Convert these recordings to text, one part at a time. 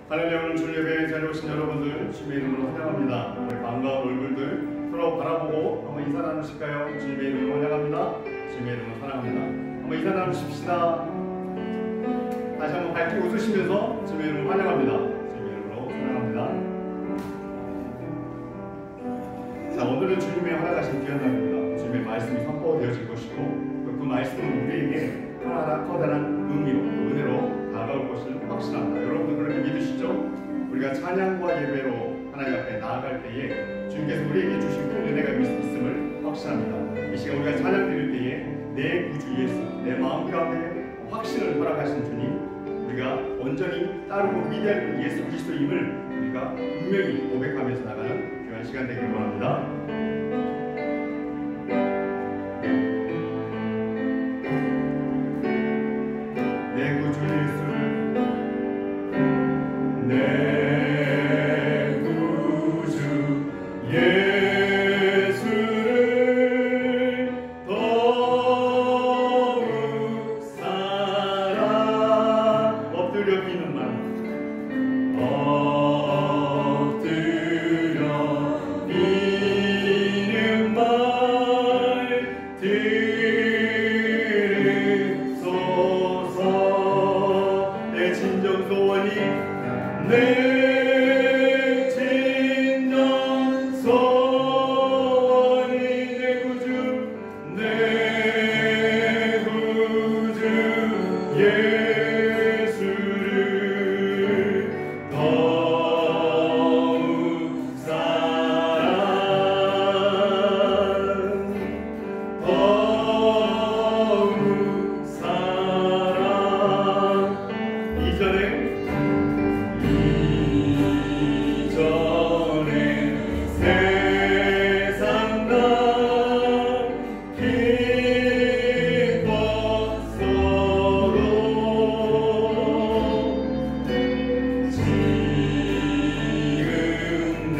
할렐루야. 오늘 주일 예배에 자리오신 여러분들 주님의 이름으로 환영합니다. 우리 반가운 얼굴들 서로 바라보고 한번 인사 나누실까요? 주님의 이름으로 환영합니다. 주님의 이름으로 사랑합니다. 한번 인사 나누십시다. 다시 한번 밝게 웃으시면서 주님의 이름으로 환영합니다. 주님의 이름으로 사랑합니다. 자, 오늘은 주님의 허락하신 귀한 날입니다. 주님의 말씀이 선포되어질 것이고 또 그 말씀은 우리에게 하나하나 커다란 의미로 또 은혜로 다가올 것을 확신합니다. 여러분들 그렇게 믿으시죠? 우리가 찬양과 예배로 하나님 앞에 나아갈 때에 주님께서 우리에게 주신 큰 은혜가 있음을 확신합니다. 이 시간 우리가 찬양 드릴 때에 내 구주 예수, 내 마음 가운데 확신을 허락하신 주님, 우리가 온전히 따르고 믿어야 할 예수 그리스도임을 우리가 분명히 고백하면서 나가는 귀한 시간 되길 원합니다. 내 구주 예수를, 내 구주 예수를 더욱 사랑. 엎드려 비는 말, 엎드려 비는 말 내 진정 소원이 내 구주 예수를 더욱 사랑, 더욱 사랑. 이전에 세상 날 기뻤어도 지금 내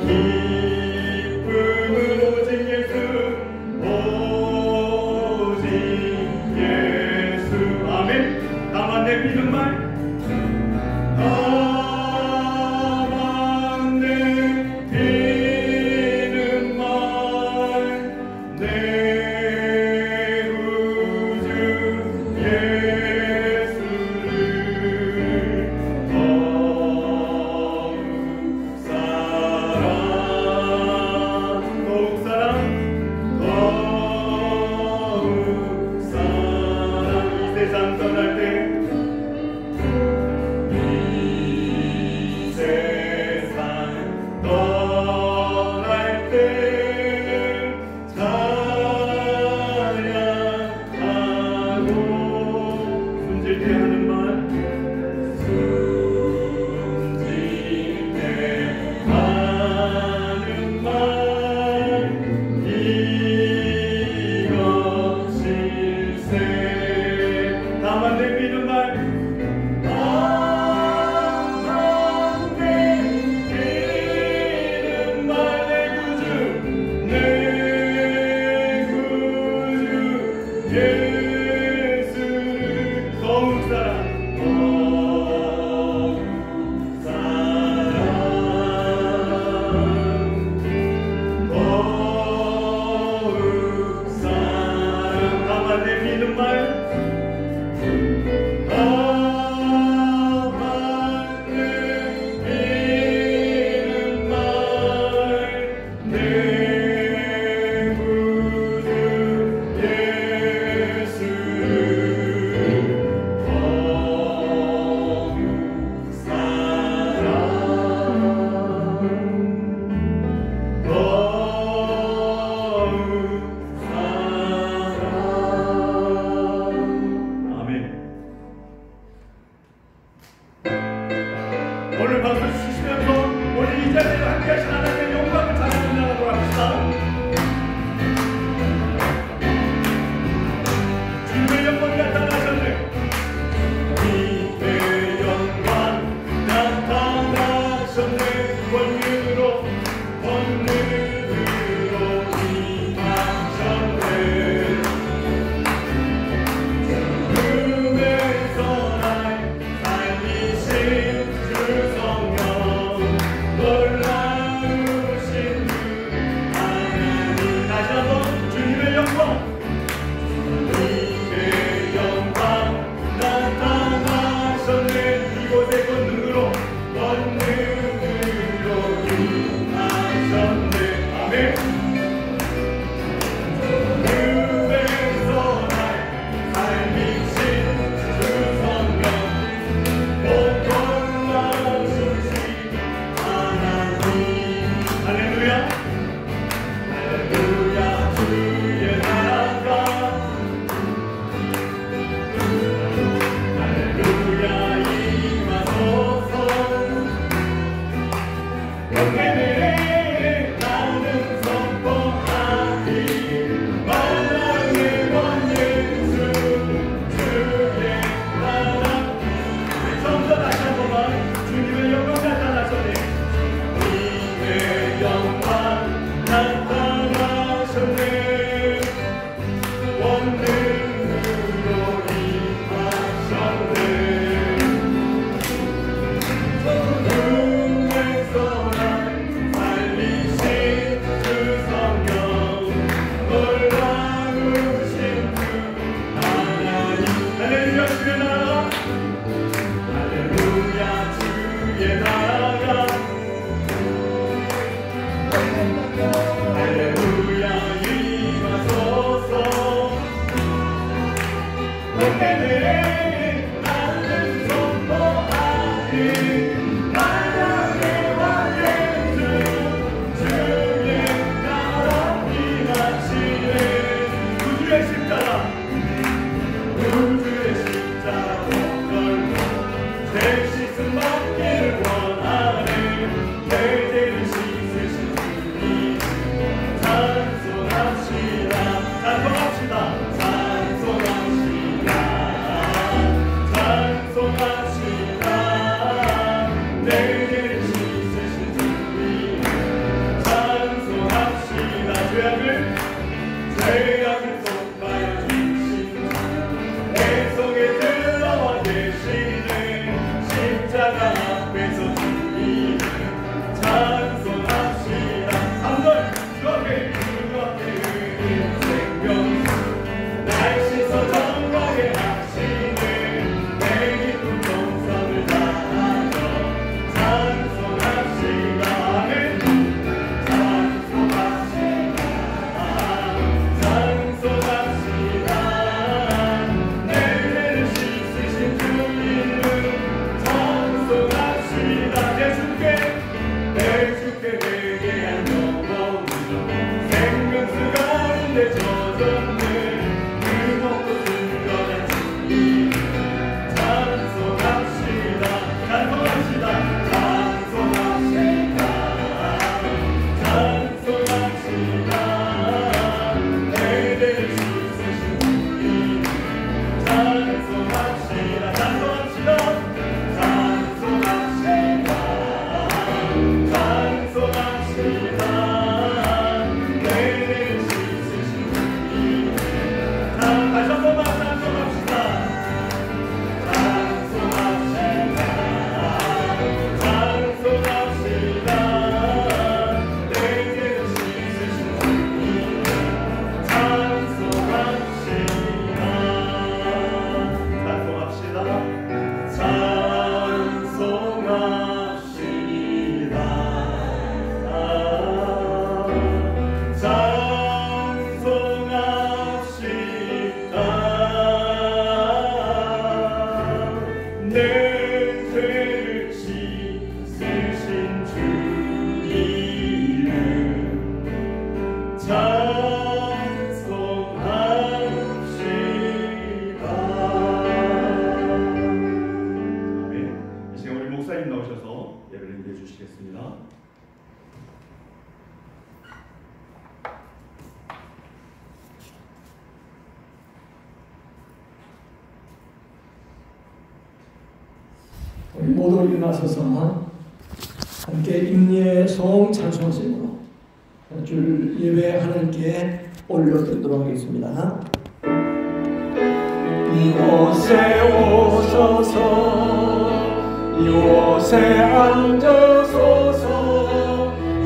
기쁨은 오직 예수, 오직 예수. 아멘. 다만 내 믿음 말, 오늘 박수 주시면서 우리 이 자리에 함께하신 하나님의 영광을 찬양해 나가도록 합시다. 주님의 영광이 나타나셨네. 주님의 영광 나타나셨네. 권능으로 임하셨네. 죽음에서 날 살리신 주 우리 모두 일어나서서 함께 임리의 송 찬송하심으로 줄 예배 하나님께 올려드리도록 하겠습니다. 이곳에 오셔서 이곳에 앉으소서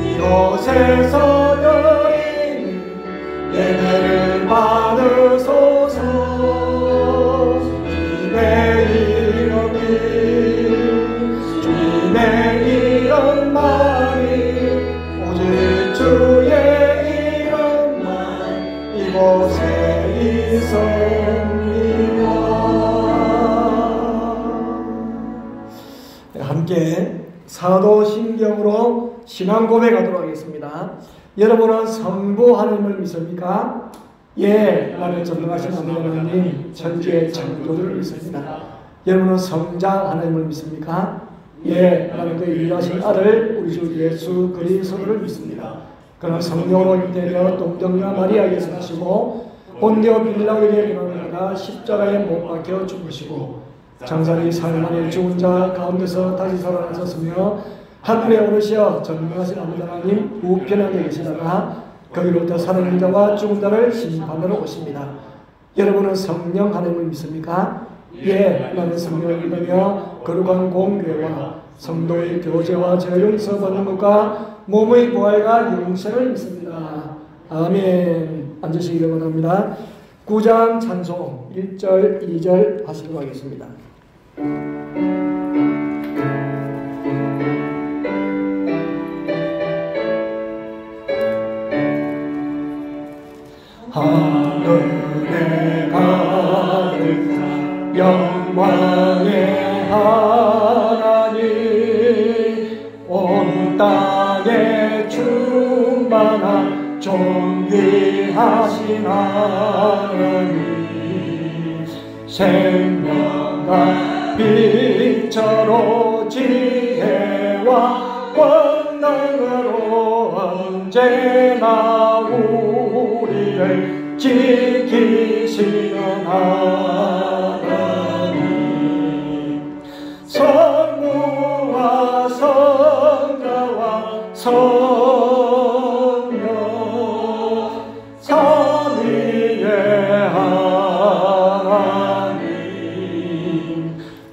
이곳에서 너희는 예배를 받으소서 주님의 이름 말이 오직 주의 이름만 이곳에 있습니다. 함께 사도신경으로 신앙 고백하도록 하겠습니다. 여러분은 성부 하나님을 믿습니까? 예, 나는 전능하신 하나님 천지의 창조주를 믿습니다. 여러분은 성자 하나님을 믿습니까? 예, 나는 그 일하신 아들 우리 주 예수 그리스도를 믿습니다. 그는 성령으로 잉태되어 동정녀 마리아에게서 나시고 본디오 빌라에게 고난을 십자가에 못 박혀 죽으시고 장사리 사흘 만에 죽은 자 가운데서 다시 살아나셨으며 하늘에 오르시어 전능하신 아버지 하나님 우편에 계시다가 거기로부터 사는 자와 죽은 자를 심판하러 오십니다. 여러분은 성령 하나님을 믿습니까? 예, 나는 성령을 믿으며 거룩한 공교회와 성도의 교제와 죄 용서 받는 것과 몸의 부활과 영생을 믿습니다. 아멘. 앉으시기 바랍니다. 9장 찬송 1절 2절 하시도록 하겠습니다. 하늘에 가득한 영광의 하나님 얼마나 존귀하신 하나님, 생명과 빛으로 지혜와 권능으로 언제나 우리를 지키시는 하나님, 성부와 성자와 성령 삼위의 하나님,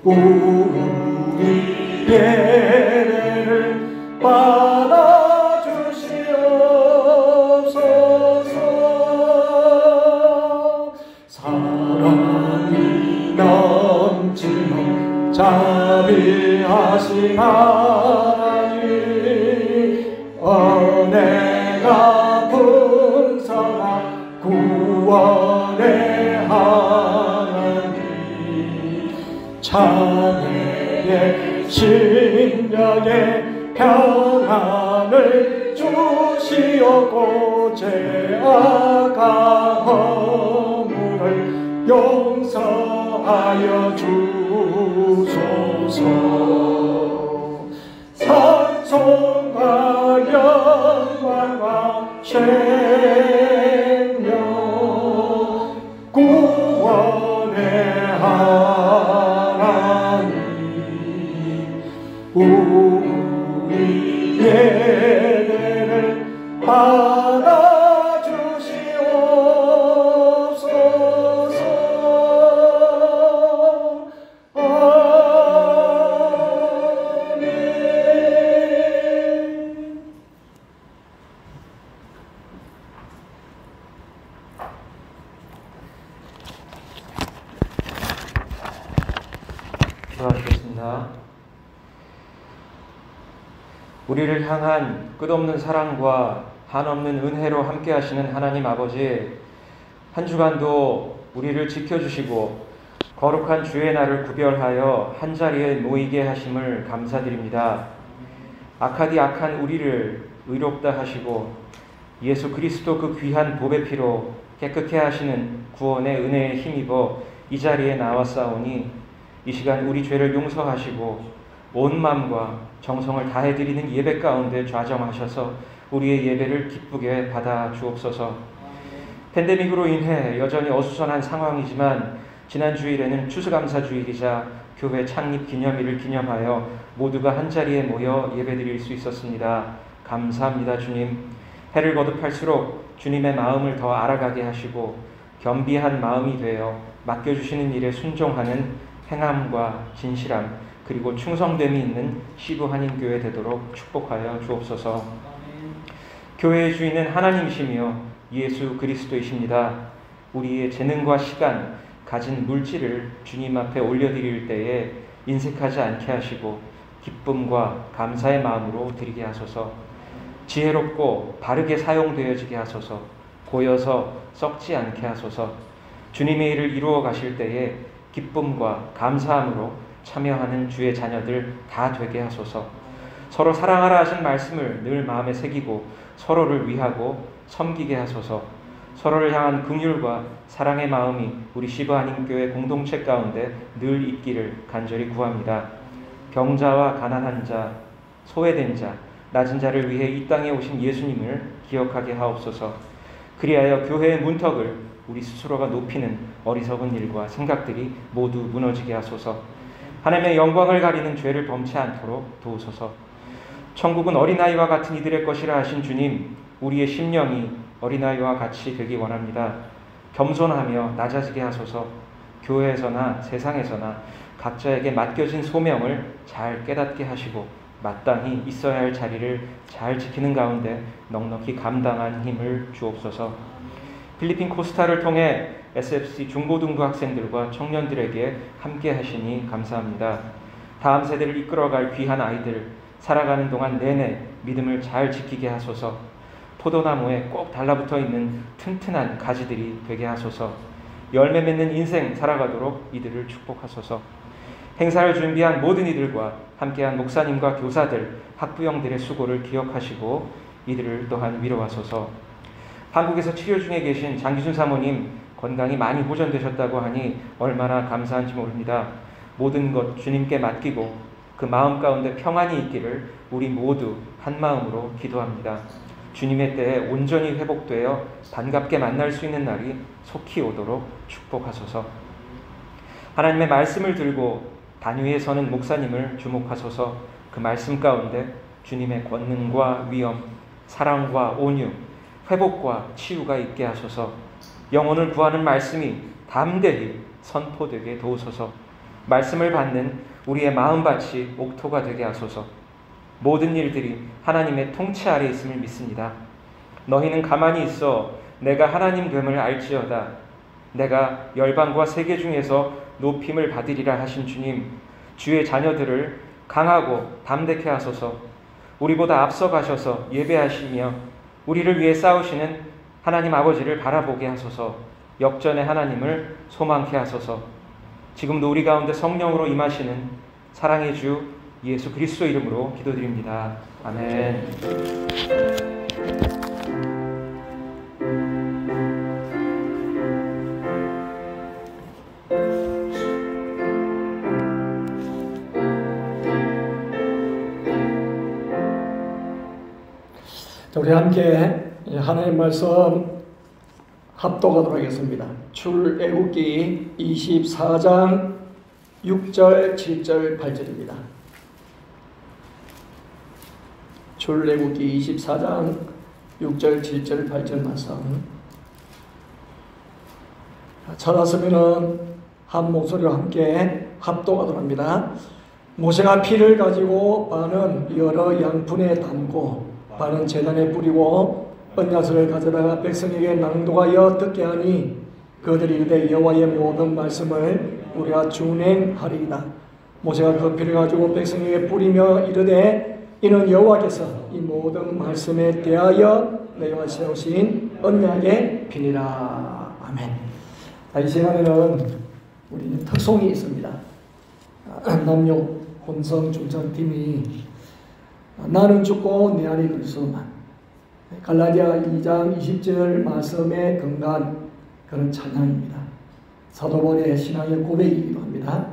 우리 예배를 받아주시옵소서. 사랑이 넘치는 자비하신 하나님, 은혜가 풍성한 구원의 하나님, 자녀의 심령에 평안을 주시옵고 죄악과 허물을 용서하여 주소서. 찬송과 영광과 생명 구원의 하나님, 우리 예배를 받아주시옵소서. 아멘. 기도하시겠습니다. 우리를 향한 끝없는 사랑과 한없는 은혜로 함께 하시는 하나님 아버지, 한 주간도 우리를 지켜주시고 거룩한 주의 날을 구별하여 한자리에 모이게 하심을 감사드립니다. 악하디 악한 우리를 의롭다 하시고 예수 그리스도 그 귀한 보배 피로 깨끗해 하시는 구원의 은혜에 힘입어 이 자리에 나왔사오니 이 시간 우리 죄를 용서하시고 온 마음과 정성을 다해드리는 예배 가운데 좌정하셔서 우리의 예배를 기쁘게 받아 주옵소서. 팬데믹으로 인해 여전히 어수선한 상황이지만 지난 주일에는 추수감사주일이자 교회 창립 기념일을 기념하여 모두가 한자리에 모여 예배드릴 수 있었습니다. 감사합니다. 주님, 해를 거듭할수록 주님의 마음을 더 알아가게 하시고 겸비한 마음이 되어 맡겨주시는 일에 순종하는 행함과 진실함 그리고 충성됨이 있는 시부 한인교회 되도록 축복하여 주옵소서. 교회의 주인은 하나님이시며 예수 그리스도이십니다. 우리의 재능과 시간, 가진 물질을 주님 앞에 올려드릴 때에 인색하지 않게 하시고 기쁨과 감사의 마음으로 드리게 하소서. 지혜롭고 바르게 사용되어지게 하소서. 고여서 썩지 않게 하소서. 주님의 일을 이루어 가실 때에 기쁨과 감사함으로 참여하는 주의 자녀들 다 되게 하소서. 서로 사랑하라 하신 말씀을 늘 마음에 새기고 서로를 위하고 섬기게 하소서. 서로를 향한 긍휼과 사랑의 마음이 우리 시브 한인교회 공동체 가운데 늘 있기를 간절히 구합니다. 병자와 가난한 자, 소외된 자, 낮은 자를 위해 이 땅에 오신 예수님을 기억하게 하옵소서. 그리하여 교회의 문턱을 우리 스스로가 높이는 어리석은 일과 생각들이 모두 무너지게 하소서. 하나님의 영광을 가리는 죄를 범치 않도록 도우소서. 천국은 어린아이와 같은 이들의 것이라 하신 주님, 우리의 심령이 어린아이와 같이 되기 원합니다. 겸손하며 낮아지게 하소서. 교회에서나 세상에서나 각자에게 맡겨진 소명을 잘 깨닫게 하시고 마땅히 있어야 할 자리를 잘 지키는 가운데 넉넉히 감당한 힘을 주옵소서. 필리핀 코스타를 통해 SFC 중고등부 학생들과 청년들에게 함께 하시니 감사합니다. 다음 세대를 이끌어갈 귀한 아이들, 살아가는 동안 내내 믿음을 잘 지키게 하소서. 포도나무에 꼭 달라붙어 있는 튼튼한 가지들이 되게 하소서. 열매 맺는 인생 살아가도록 이들을 축복하소서. 행사를 준비한 모든 이들과 함께한 목사님과 교사들, 학부형들의 수고를 기억하시고 이들을 또한 위로하소서. 한국에서 치료 중에 계신 장기순 사모님 건강이 많이 호전되셨다고 하니 얼마나 감사한지 모릅니다. 모든 것 주님께 맡기고 그 마음 가운데 평안이 있기를 우리 모두 한 마음으로 기도합니다. 주님의 때에 온전히 회복되어 반갑게 만날 수 있는 날이 속히 오도록 축복하소서. 하나님의 말씀을 들고 단위에 서는 목사님을 주목하소서. 그 말씀 가운데 주님의 권능과 위엄, 사랑과 온유, 회복과 치유가 있게 하소서. 영혼을 구하는 말씀이 담대히 선포되게 도우소서. 말씀을 받는 우리의 마음밭이 옥토가 되게 하소서. 모든 일들이 하나님의 통치 아래 있음을 믿습니다. 너희는 가만히 있어 내가 하나님 됨을 알지어다. 내가 열방과 세계 중에서 높임을 받으리라 하신 주님, 주의 자녀들을 강하고 담대케 하소서. 우리보다 앞서 가셔서 예배하시며 우리를 위해 싸우시는 하나님 아버지를 바라보게 하소서. 역전의 하나님을 소망케 하소서. 지금도 우리 가운데 성령으로 임하시는 사랑의 주 예수 그리스도 이름으로 기도드립니다. 아멘. 자, 우리 함께 하나님 말씀 합독하도록 하겠습니다. 출애굽기 24장 6절, 7절, 8절입니다. 출애굽기 24장 6절, 7절, 8절 말씀. 찾았으면 한 목소리로 함께 합독하도록 합니다. 모세가 피를 가지고 반은 여러 양푼에 담고 반은 제단에 뿌리고 언약서를 가져다가 백성에게 낭독하여 듣게 하니 그들이 이르되 여호와의 모든 말씀을 우리가 준행하리이다. 모세가 그 피를 가지고 백성에게 뿌리며 이르되 이는 여호와께서 이 모든 말씀에 대하여 너희와 세우신 언약의 피니라. 아멘. 이 시간에는 우리 특송이 있습니다. 남녀 혼성 중창팀이 나는 죽고 내 안에 그리스도만, 갈라디아 2장 20절 말씀에 근거한 그런 찬양입니다. 사도 바울의 신앙의 고백이기도 합니다.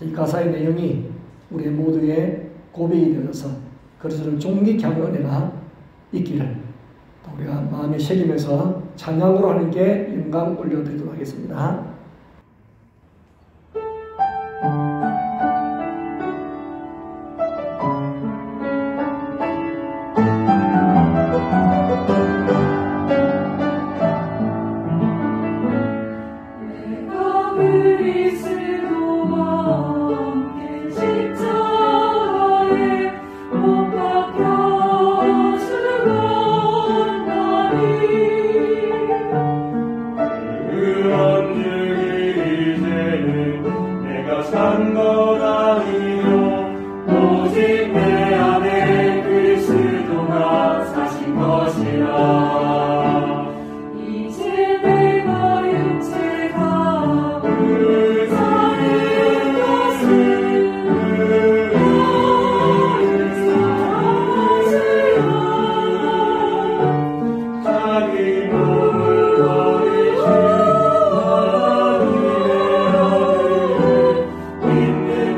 이 가사의 내용이 우리 모두의 고백이 되어서 그리스도를 존귀케 하는 은혜가 있기를 우리가 마음에 새기면서 찬양으로 하나님께 영광 올려드리도록 하겠습니다.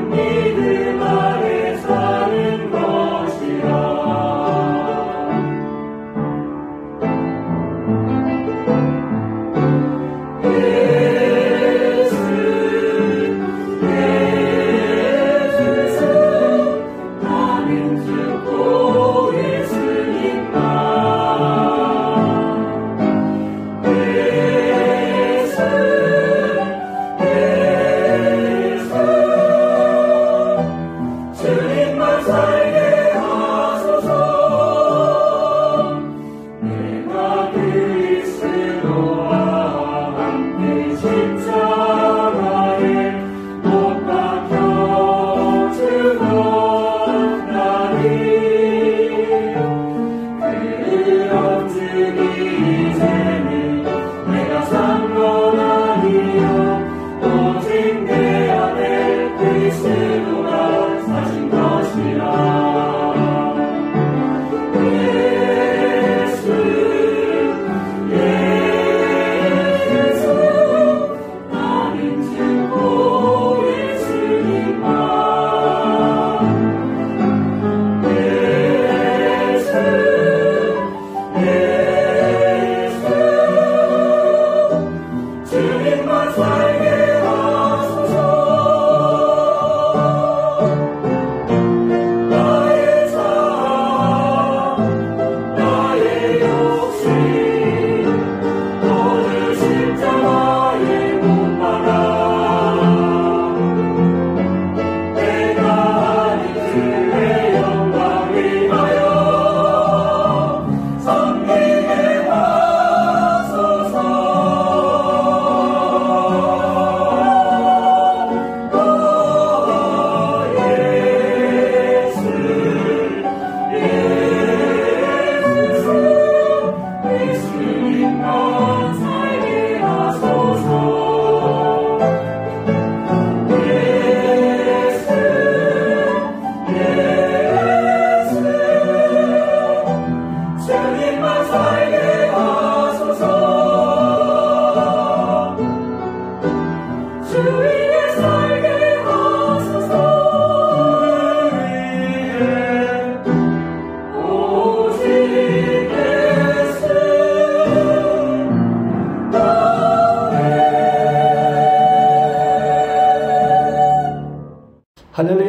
믿음 안에 사는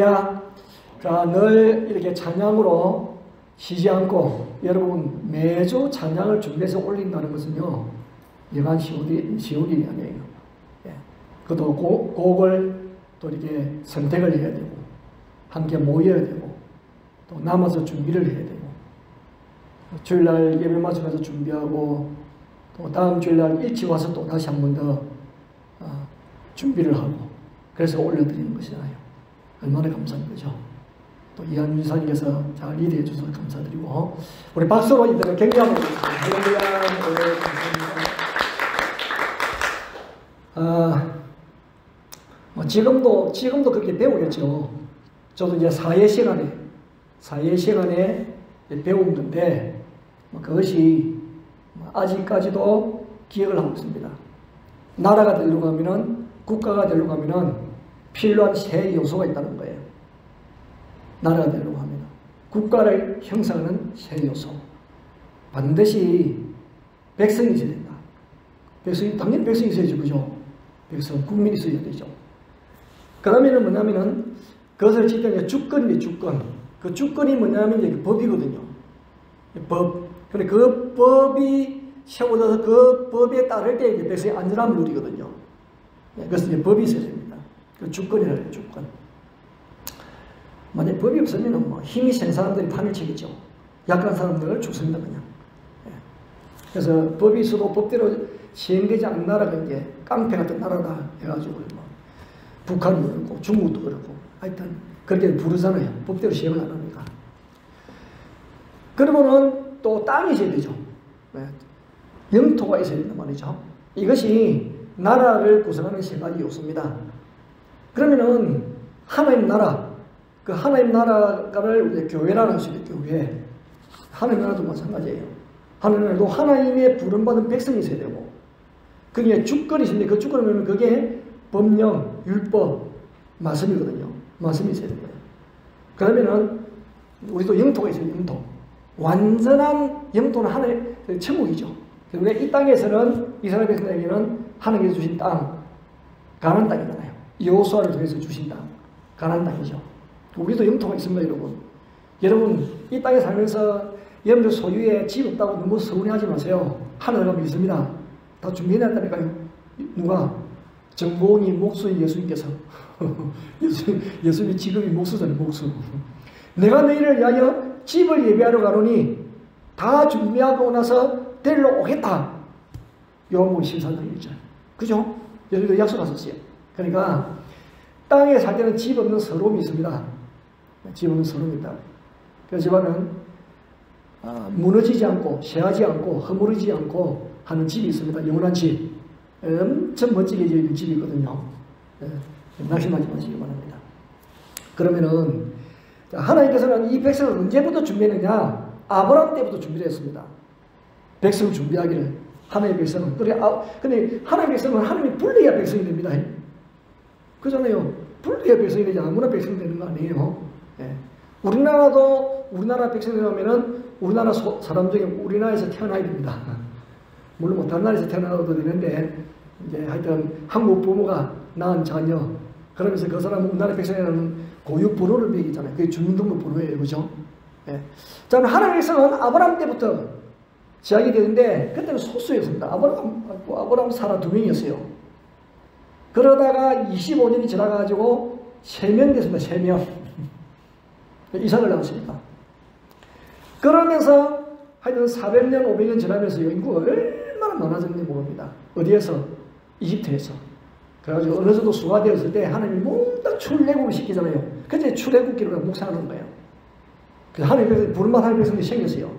할렐루야. 자, 늘 이렇게 찬양으로 쉬지 않고 여러분 매주 찬양을 준비해서 올린다는 것은요, 여간 쉬운 일이 아니에요. 예. 그것도 곡을 또 이렇게 선택을 해야 되고, 함께 모여야 되고, 또 남아서 준비를 해야 되고, 주일날 예배 마치면서 준비하고, 또 다음 주일날 일찍 와서 또 다시 한 번 더 준비를 하고, 그래서 올려드리는 것이잖아요. 얼마나 감사한 거죠. 또 이한윤 사님께서 잘 리드해 주셔서 감사드리고, 우리 박수로 이들을 격려하고 있습니다. 할렐루야. 감사합니다. 지금도 그렇게 배우겠죠. 저도 이제 사회 시간에 배운 건데, 그것이 아직까지도 기억을 하고 있습니다. 나라가 되려고 하면은, 국가가 되려고 하면은 필요한 세 요소가 있다는 거예요. 나라가 되려고 하면 국가를 형성하는 세 요소. 반드시 백성이 있어야 된다. 당연히 백성이 있어야죠. 그죠? 백성, 국민이 있어야 되죠. 그러면은 뭐냐면은, 그것을 지키는 주권이에요, 주권. 그 주권이 뭐냐면 이제 법이거든요. 법. 근데 그 법이 세워져서 그 법에 따를 때 이제 백성이 안전함을 누리거든요. 그래서 이제 법이 있어야 됩니다. 그 주권이라고 해요, 주권. 만약 법이 없으면 뭐 힘이 센 사람들이 판을 치겠죠. 약한 사람들을 죽습니다, 그냥. 그래서 법이 있어도 법대로 시행되지 않는 나라가 이제 깡패 같은 나라다 해가지고 뭐 북한도 그렇고 중국도 그렇고 하여튼 그렇게 부르잖아요. 법대로 시행을 안 합니까? 그러면은 또 땅이 있어야 되죠. 영토가 있어야 된단 말이죠. 이것이 나라를 구성하는 세 가지 요소입니다. 그러면은 하나님 나라, 그 하나님 나라를 이제 교회라고 할 수 있어요. 교회. 하나님 나라도 마찬가지예요. 하나님 나라도 하나님의 부름받은 백성이 있어야 되고, 그게 주권이 있는데 그 주권이면 그게 법령, 율법, 말씀이거든요. 말씀이 있어야 돼요. 그러면은 우리도 영토가 있어요. 영토. 완전한 영토는 하나의 천국이죠. 그런데 이 땅에서는 이스라엘 백성에게는 하나님께서 주신 땅, 가나안 땅이잖아요. 여호수아를 통해서 주신 땅, 가나안 땅이죠. 우리도 영토가 있습니다, 여러분. 여러분 이 땅에 살면서 여러분들 소유에 집 없다고 너무 서운해하지 마세요. 하나님을 믿습니다. 다 준비해놨다니까요. 누가? 정보원이 목수인 예수님께서. 예수님의 직업이 목수잖아요, 목수. 내가 너희를 위하여 집을 예비하러 가노니 다 준비하고 나서 데리러 오겠다. 요한복음 14장 1절. 그죠? 여기도 약속하셨어요. 그러니까 땅에 살 때는 집 없는 서러움이 있습니다. 집 없는 서러움이 있다. 그렇지만은 무너지지 않고 쇠하지 않고 허물어지지 않고 하는 집이 있습니다. 영원한 집. 엄청 멋지게 지은 집이 있거든요. 낙심하지 마시기 바랍니다. 그러면은 하나님께서는 이 백성을 언제부터 준비했느냐? 아브라함 때부터 준비를 했습니다. 백성을 준비하기를. 하나님의 백성은. 근데 하나님의 백성은 하나님이 불러야 백성이 됩니다. 그잖아요. 불러야 백성이 되지 아무나 백성이 되는 거 아니에요. 예. 우리나라 백성이 되려면은 우리나라 사람 중에 우리나라에서 태어나야 됩니다. 물론 뭐 다른 나라에서 태어나도 되는데, 이제 하여튼 한국 부모가 낳은 자녀, 그러면서 그 사람은 우리나라 백성이라는 고유 번호를 매기잖아요. 그게 주민등록 번호예요. 그죠? 예. 자, 하나님의 백성은 아브라함 때부터 시작이 되는데, 그때는 소수였습니다. 아브라함 사라 2명이었어요. 그러다가 25년이 지나가지고 3명 됐습니다. 3명. 이삭을 낳았습니다. 그러면서 하여튼 400년, 500년 지나면서 인구가 얼마나 많아졌는지 모릅니다. 어디에서? 이집트에서. 그래가지고 어느 정도 수가 되었을 때 하나님이 몽땅 출애굽을 시키잖아요. 그래서 출애굽기를 묵상하는 거예요. 하나님께서 부름받은 하나님의 백성들이 생겼어요.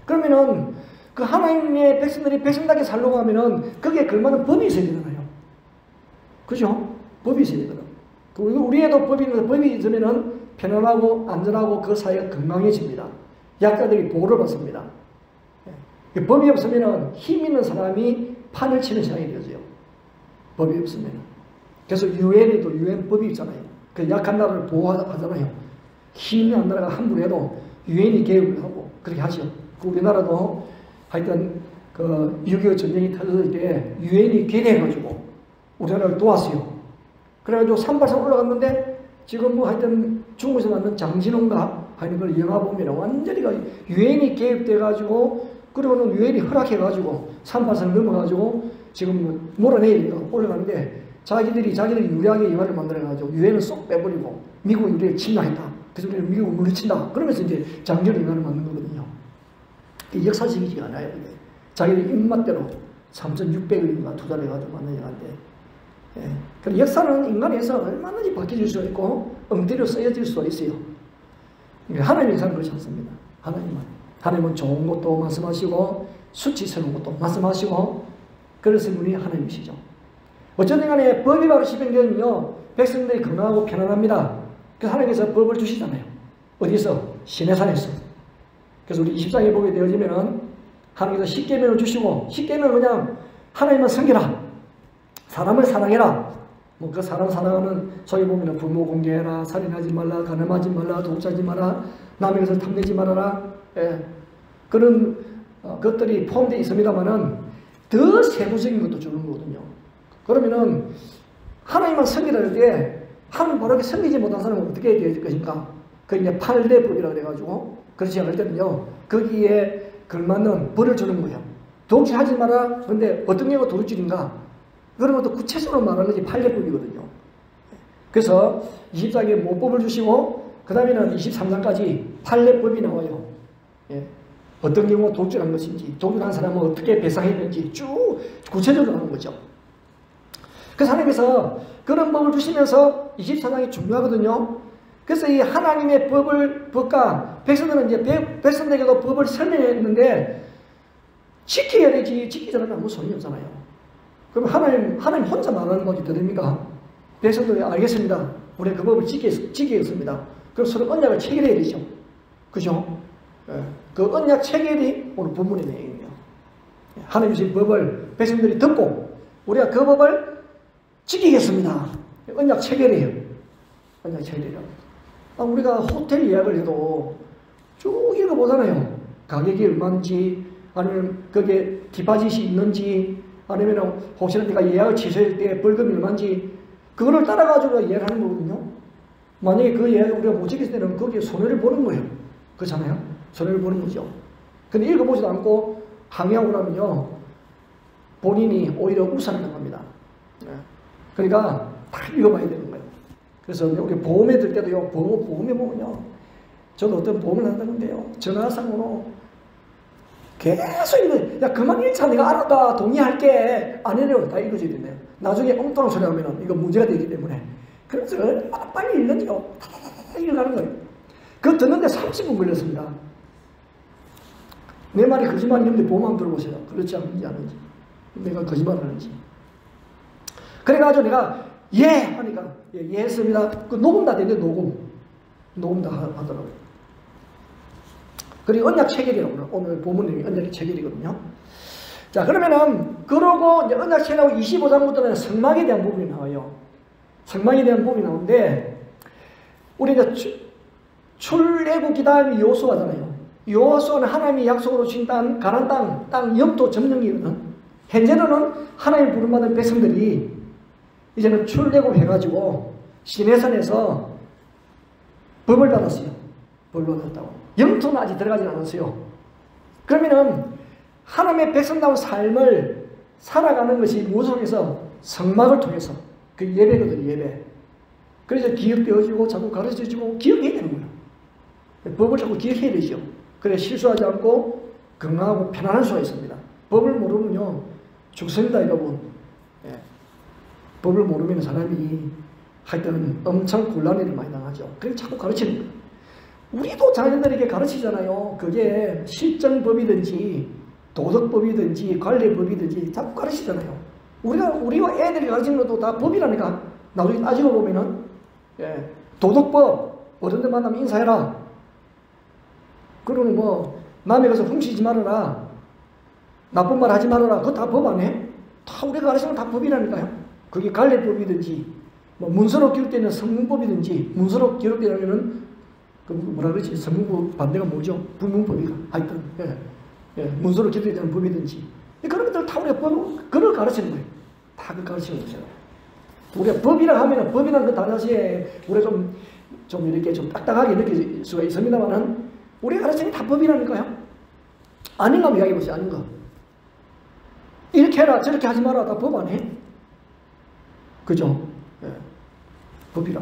그러면은 그 하나님의 백성들이 백성답게 살려고 하면은 거기에 걸맞는 법이 있어야 되잖아요. 그죠? 법이 있어야 되거든. 그리고 우리에도 법이 있는데, 법이 있으면은 편안하고 안전하고 그 사회가 건강해집니다. 약자들이 보호를 받습니다. 법이 없으면 힘 있는 사람이 판을 치는 시간이 되어져요. 법이 없으면. 그래서 유엔에도 유엔법이 있잖아요. 그 약한 나라를 보호하잖아요. 힘 있는 나라가 함부로 해도 유엔이 개입을 하고 그렇게 하죠. 우리나라도 하여튼 그 6.25 전쟁이 터졌을 때 유엔이 개입해가지고 우리나라를 도왔어요. 그래가지고 383 올라갔는데 지금 뭐 하여튼 중국에서 만든 장진홍가 하는 걸 영화 보면 완전히 유엔이 개입돼가지고 그러고는 유엔이 허락해가지고 38선을 넘어가지고 지금 몰아내니까 올라가는데 자기들이 유리하게 영화를 만들어가지고 유엔을 쏙 빼버리고 미국 유리를 침략했다. 그래서 우리는 미국을 물리친다. 그러면서 이제 장진홍 영화를 만든 거거든요. 역사적이지 않아요. 이게. 자기들 입맛대로 3,600억인가 투자를 해가지고 만든 영화인데. 예. 그럼 역사는 인간에서 얼마든지 바뀌어질 수가 있고 엉터리로 쓰여질 수가 있어요. 하나님의 역사는 그렇지 않습니다. 하나님은 좋은 것도 말씀하시고 수치스러운 것도 말씀하시고 그러신 분이 하나님이시죠. 어쨌든 간에 법이 바로 시행되면요 백성들이 건강하고 편안합니다. 그래서 하나님께서 법을 주시잖아요. 어디서? 시내산에서. 그래서 우리 24개 보게 되어지면은 하나님께서 십계명을 주시고 십계명은 그냥 하나님만 섬기라. 사람을 사랑해라. 뭐 그 사람 사랑하는 소위 보면 부모 공개해라, 살인하지 말라, 간음하지 말라, 독자지 마라, 남의 것을 탐내지 말아라. 예. 그런 것들이 포함되어 있습니다만은 더 세부적인 것도 주는 거거든요. 그러면은 하나님만 섬기라 할 때 하나님 바르게 섬기지 못한 사람은 어떻게 해야 될 것인가? 그 이제 8대법이라고 그래가지고 그렇지 않을 때는요 거기에 걸맞는 벌을 주는 거예요. 독질하지 마라. 그런데 어떤 경우가 도둑질인가? 그런 것도 구체적으로 말하는 것이 8대법이거든요. 그래서 24개 모법을 주시고 그 다음에는 23장까지 8대법이 나와요. 예. 어떤 경우가 도둑질한 것인지 도둑한 사람은 어떻게 배상해야 되는지 쭉 구체적으로 하는 거죠. 그래서 하나님께서 그런 법을 주시면서 24장이 중요하거든요. 그래서 이 하나님의 법과 백성들은 이제 백성들에게도 법을 설명했는데 지켜야 되지 지키지 않으면 아무 소용이 없잖아요. 그럼 하나님 혼자 말하는 것이 더 됩니까? 백성들이 알겠습니다. 우리 그 법을 지키겠습니다. 그럼 서로 언약을 체결해야 되죠. 그죠? 예. 그 언약 체결이 오늘 본문의 내용이에요. 하나님 주신 법을 백성들이 듣고 우리가 그 법을 지키겠습니다. 언약 체결해요. 언약 체결이라고. 우리가 호텔 예약을 해도 쭉 읽어보잖아요. 가격이 얼마인지 아니면 거기에 디파짓이 있는지 아니면 혹시나 내가 예약을 취소할 때 벌금이 얼마인지 그거를 따라가지고 예약하는 거거든요. 만약에 그 예약을 우리가 못 지켰을 때는 거기에 손해를 보는 거예요. 그렇잖아요. 손해를 보는 거죠. 근데 읽어보지도 않고 항의하고 나면요 본인이 오히려 우산을 당합니다. 그러니까 다 읽어봐야 되는 거예요. 그래서 우리 보험에 들 때도요 보험에 보면요 저도 어떤 보험을 한다는데요 전화상으로 계속 읽어요. 야 그만 읽자. 내가 알았다. 동의할게. 안 해요. 다 읽어줘야 된대요. 나중에 엉뚱한 소리 하면 이거 문제가 되기 때문에. 그래서 얼마나 빨리 읽는지요. 다 읽어가는 거예요. 그거 듣는데 30분 걸렸습니다. 내 말이 거짓말이었는데 보험 한번 들어보세요. 그렇지 않은지 아닌지. 내가 거짓말을 하는지. 그래가지고 내가 예! 하니까 예 했습니다. 그 녹음 다 되는데 녹음 다 하더라고요. 그리고 언약 체결이라고 오늘 본문이 언약 체결이거든요. 자 그러면은 그러고 이제 언약 체결하고 25장부터는 성막에 대한 부분이 나와요. 성막에 대한 부분이 나오는데 우리 이제 출애굽기 다음에 여호수아잖아요. 여호수아는 하나님이 약속으로 주신 땅 가나안 땅 영토 점령이거든. 현재는 하나님 부름받은 백성들이 이제는 출애굽 해가지고 시내산에서 법을 받았어요. 법을 받았다고. 영토는 아직 들어가지 않았어요. 그러면은 하나님의 백성다운 삶을 살아가는 것이 무엇을 통해서? 성막을 통해서. 그 예배거든요. 예배. 그래서 기억되어지고 자꾸 가르쳐지고 기억해야 되는 거예요. 법을 자꾸 기억해야 되죠. 그래 실수하지 않고 건강하고 편안할 수가 있습니다. 법을 모르면요 죽습니다 여러분. 예. 법을 모르면 사람이 하여튼 엄청 곤란한 일을 많이 당하죠. 그래서 자꾸 가르치는 거예요. 우리도 자녀들에게 가르치잖아요. 그게 실정법이든지 도덕법이든지 관례법이든지 자꾸 가르치잖아요. 우리와 애들이 가르치는 것도 다 법이라니까. 나중에 따지고 보면은 예, 도덕법 어른들 만나면 인사해라. 그러면 뭐 남의 것을 훔치지 말아라. 나쁜 말 하지 말아라. 그거 다 법 아니에요? 다 우리가 가르치는 건 다 법이라니까요. 그게 관례법이든지 뭐 문서로 기록되는 성문법이든지 문서로 기록되면은 그 뭐라 그러지? 성문법 반대가 뭐죠? 불문법이가 하여튼 예, 문서로 기록되는 법이든지 그런 것들 다 우리가 그걸 가르치는 거예요. 다 그걸 가르치는 거죠. 우리가 법이라 하면은 법이라는 그 단어에 우리가 좀 좀 이렇게 좀 딱딱하게 느낄 수가 있습니다만은 우리가 가르치는 다 법이라니까요. 아닌가 이야기해 보세요. 아닌가. 이렇게 해라 저렇게 하지 마라 다 법 안 해? 그죠? 예. 법이라.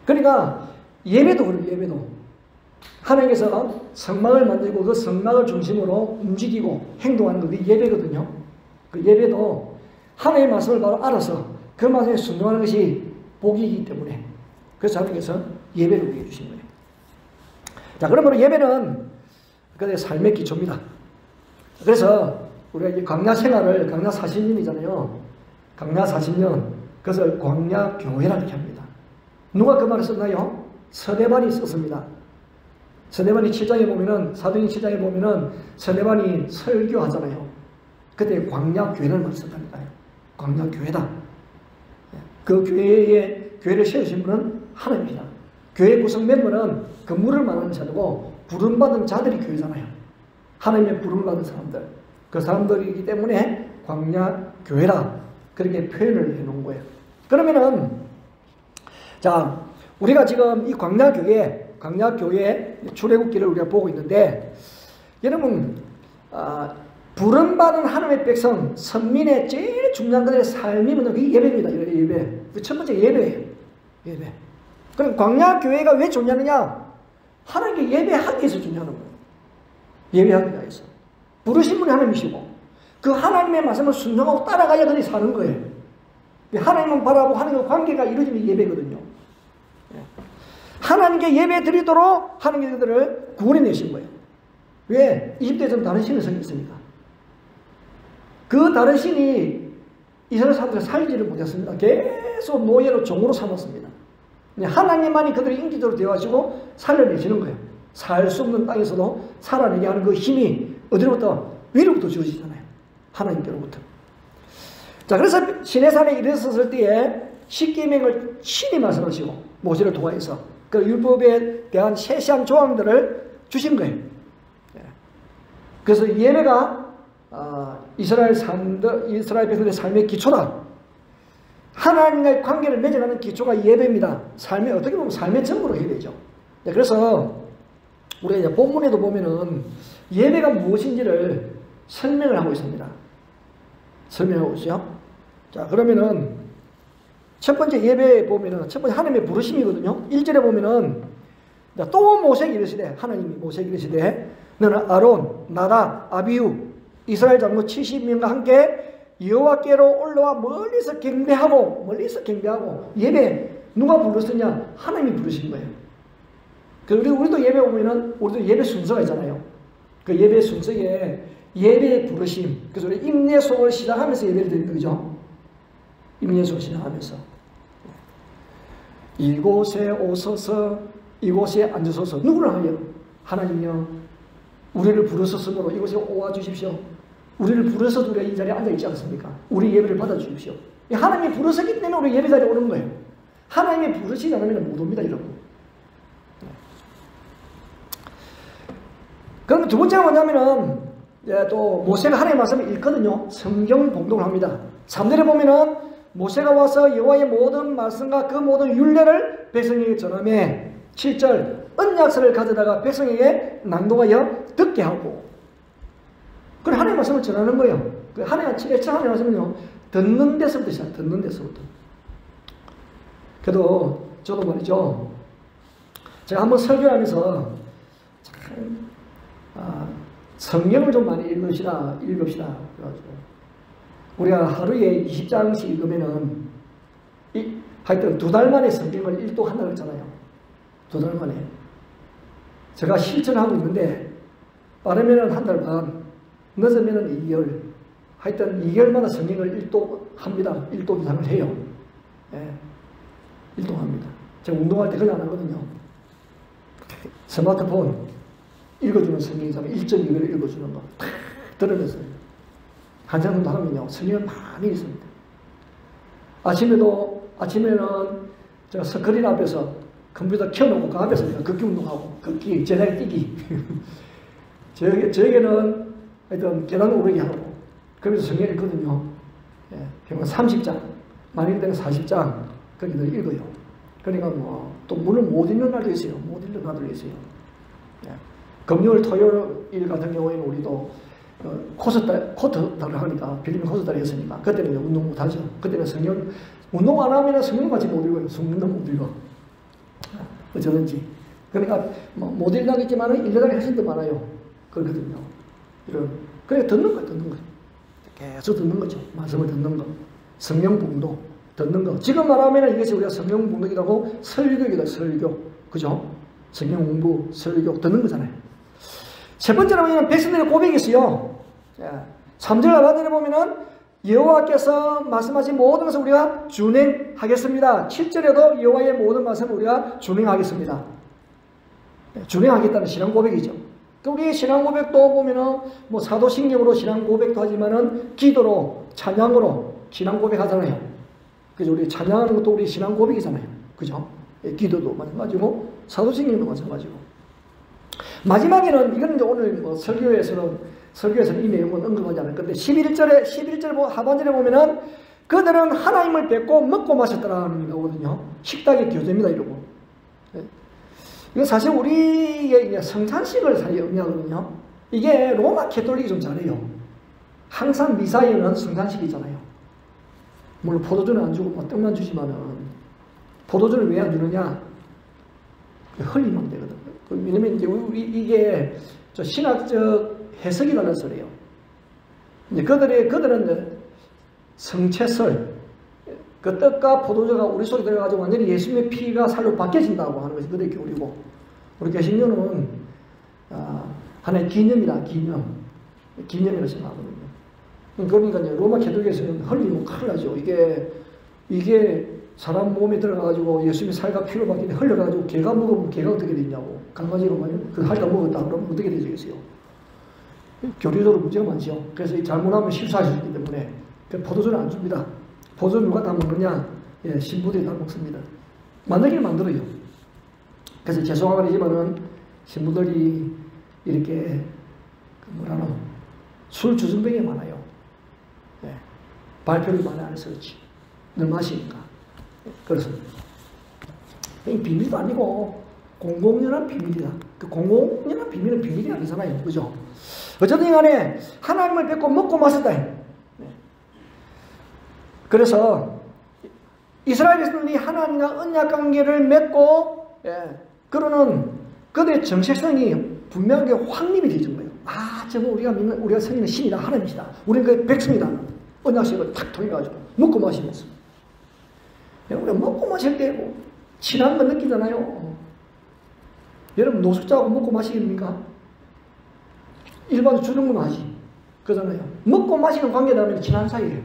그러니까 예배도 그래요. 예배도 하나님께서 성막을 만들고 그 성막을 중심으로 움직이고 행동하는 거 그게 예배거든요. 그 예배도 하나님의 말씀을 바로 알아서 그 말씀에 순종하는 것이 복이기 때문에 그래서 하나님께서 예배를 우리에게 주신 거예요. 자, 그러므로 예배는 그의 삶의 기초입니다. 그래서 우리가 이제 광야 생활을 광야 40년이잖아요. 광야 40년 그것을 광야 교회라 이렇게 합니다. 누가 그 말을 썼나요? 스데반이 썼습니다. 스데반이 7장에 보면은 사도행 7장에 보면은 스데반이 설교하잖아요. 그때 광야 교회라는 말을 썼다니까요. 광야 교회다. 그 교회를 세우신 분은 하나님이다. 교회 구성 멤버는 건물을 말하는 자들고 부름받은 자들이 교회잖아요. 하나님의 부름을 받은 사람들. 그 사람들이기 때문에 광야 교회라 그렇게 표현을 해놓은 거예요. 그러면은 자 우리가 지금 이 광야 교회 출애굽기를 우리가 보고 있는데 여러분 부름받은 하나님의 백성 선민의 제일 중요한 것의 삶이 뭐냐 그게 예배입니다. 예배. 그 첫 번째 예배예요. 예배. 그럼 광야 교회가 왜 중요하느냐? 하나님께 예배하기 위해서 중요한 거예요. 예배하기 위해서. 부르신 분이 하나님이시고 그 하나님의 말씀을 순종하고 따라가야 그들이 사는 거예요. 하나님만 바라보고 하나님과 관계가 이루어지면 예배거든요. 하나님께 예배 드리도록 하나님께 그들을 구원해 내신 거예요. 왜? 이집트에서는 다른 신을 섬겼으니까. 그 다른 신이 이스라엘 사람들을 살지를 못했습니다. 계속 노예로 종으로 삼았습니다. 하나님만이 그들의 인기적으로 되어가지고 살려내시는 거예요. 살 수 없는 땅에서도 살아내게 하는 그 힘이 어디로부터? 위로부터 주어지잖아요. 하나님께로부터. 자, 그래서 시내산에 이르렀을 때에 십계명을 신이 말씀하시고 모세를 통하여서 그 율법에 대한 세세한 조항들을 주신 거예요. 그래서 예배가 이스라엘 백성들의 삶의 기초다. 하나님과의 관계를 맺어가는 기초가 예배입니다. 삶의 어떻게 보면 삶의 전부로 해야 되죠. 그래서 우리가 이제 본문에도 보면은 예배가 무엇인지를 설명을 하고 있습니다. 설명하고 있어요. 자, 그러면은 첫 번째 예배에 보면은 첫 번째 하나님의 부르심이거든요. 1절에 보면은 또 모세에게 이르시되 하나님이 모세에게 이르시되 너는 아론, 나답, 아비후 이스라엘 장로 70명과 함께 여호와께로 올라와 멀리서 경배하고 예배 누가 불렀느냐? 하나님이 부르신 거예요. 그리고 우리도 예배 오면은 우리도 예배 순서가 있잖아요. 그 예배 순서에 예배의 부르심. 그래서 우리 임예속을 시작하면서 예배를 드리는 거죠. 임예속을 시작하면서 이곳에 오소서 이곳에 앉으소서. 누구를 하여? 하나님이여 우리를 부르셨으므로 이곳에 오와 주십시오. 우리를 부르셔서 우리가 이 자리에 앉아있지 않습니까? 우리 예배를 받아주십시오. 하나님이 부르셨기 때문에 우리 예배 자리에 오는 거예요. 하나님이 부르시지 않으면 못 옵니다. 여러분. 그럼 두 번째가 뭐냐면은 또 모세가 하나님의 말씀을 읽거든요. 성경 봉독을 합니다. 3절에 보면은 모세가 와서 여호와의 모든 말씀과 그 모든 율례를 백성에게 전하며 7절 언약서를 가져다가 백성에게 낭독하여 듣게 하고 그래 하나님의 말씀을 전하는 거예요. 하나님의 말씀은요 듣는 데서부터 시작. 듣는 데서부터. 그래도 저도 말이죠. 제가 한번 설교하면서 참 성경을 좀 많이 읽읍시다. 그래가지고 우리가 하루에 20장씩 읽으면은 하여튼 2달 만에 성경을 일독한다고 했잖아요. 2달 만에. 제가 실천하고 있는데 빠르면은 1달 반, 늦으면은 2개월. 하여튼 2개월마다 성경을 일독합니다. 일독 이상을 해요. 예. 일독합니다. 제가 운동할 때 그걸 안 하거든요. 스마트폰 읽어주는 성경이잖아요. 1.2개를 읽어주는 거. 탁 들으면서. 한참 정도 하면요. 성경을 많이 읽습니다. 아침에는 제가 스크린 앞에서 컴퓨터 켜놓고 그 앞에서 제가 걷기 운동하고, 걷기, 제자리 뛰기. 저에게는 하여튼 계단 오르기 하고, 그러면서 성경을 읽거든요. 예, 평균 30장, 많이 읽을 때는 40장, 그렇게 늘 읽어요. 그러니까 뭐 또 물론 못 읽는 날도 있어요. 못 읽는 날도 있어요. 예. 금요일, 토요일 같은 경우에는 우리도 코스다를 하니까 빌리면 코스다를 했으니까 그때는 운동 못 하죠. 그때는 성경 운동 안 하면 성경 같이 못 읽어요. 성경도 못 읽어. 어쩌든지. 그러니까 못 읽다겠지만은 읽어가는 훨씬 더 많아요. 그렇거든요. 그래 듣는 거예요. 듣는 거. 계속 듣는 거죠. 말씀을 듣는 거. 성경 봉독 듣는 거. 지금 말하면 이것이 우리가 성경 봉독이라고 설교이다. 설교. 그죠? 성경 공부, 설교 듣는 거잖아요. 세 번째로 보면 백성들의 고백이 있어요. 3절 하반절에 보면은 여호와께서 말씀하신 모든 것을 우리가 준행하겠습니다. 7절에도 여호와의 모든 말씀을 우리가 준행하겠습니다. 준행하겠다는 신앙 고백이죠. 우리 신앙 고백도 보면은 뭐 사도신경으로 신앙 고백도 하지만은 기도로 찬양으로 신앙 고백하잖아요. 그죠? 우리 찬양하는 것도 우리 신앙 고백이잖아요. 그죠? 기도도 마찬가지고 사도신경도 마찬가지고. 마지막에는 이건 이제 오늘 뭐 설교에서는 이 내용은 언급하지 않을 건데 11절 하반절에 보면은 그들은 하나님을 뵙고 먹고 마셨더라는 거거든요. 식탁의 교제입니다, 이러고. 이건 사실 우리의 성찬식을 사실 의미하거든요. 이게 로마 캐톨릭이 좀 잘해요. 항상 미사에는 성찬식이잖아요. 물론 포도주는 안 주고 뭐 떡만 주지만은 포도주를 왜 안 주느냐? 흘리면 되거든. 왜냐면 이제 이게 신학적 해석이라는 소리예요. 이제 그들은 이제 성체설, 그 떡과 포도주가 우리 속에 들어가지고 완전히 예수님의 피가 살로 바뀌어진다고 하는 것이 그들의 교리고, 우리 개신교는 하나의 기념이라 기념이라고 생각하거든요. 그러니까 이제 로마 캐톨릭에서는 흘리면 큰일 나죠. 이게 사람 몸에 들어가가지고 예수님의 살과 피로 바뀌는데 흘려가지고 개가 먹으면 개가 어떻게 되냐고. 강아지가 말이면 그 살다 먹었다 그러면 어떻게 되겠어요? 교리적으로 문제가 많죠. 그래서 이 잘못하면 실수할 수 있기 때문에 포도주는 안 줍니다. 포도주 누가 다 먹느냐? 예, 신부들이 다 먹습니다. 만들기는 만들어요. 그래서 죄송한 말이지만은 신부들이 이렇게 술 주정뱅이 많아요. 예, 발표를 많이 안 해서 그렇지. 늘 마시니까. 그래서 이 비밀도 아니고 공공연한 비밀이다. 그 공공연한 비밀은 비밀이 아니잖아요. 그죠? 어쨌든 간에 하나님을 뵙고 먹고 마셨다. 그래서 이스라엘 백성들이 하나님과 언약관계를 맺고 그러는 그들의 정체성이 분명하게 확립이 되는 거예요. 정말 우리가 믿는 우리가 섬기는 신이다. 하나님이다. 우리는 그 백성이다. 언약식을 탁 통해가지고 먹고 마시면서 우리가 먹고 마실 때 뭐 친한 거 느끼잖아요. 여러분 노숙자하고 먹고 마시겠습니까? 일반적으로 주는 건 하지. 그러잖아요. 먹고 마시는 관계라면 친한 사이예요.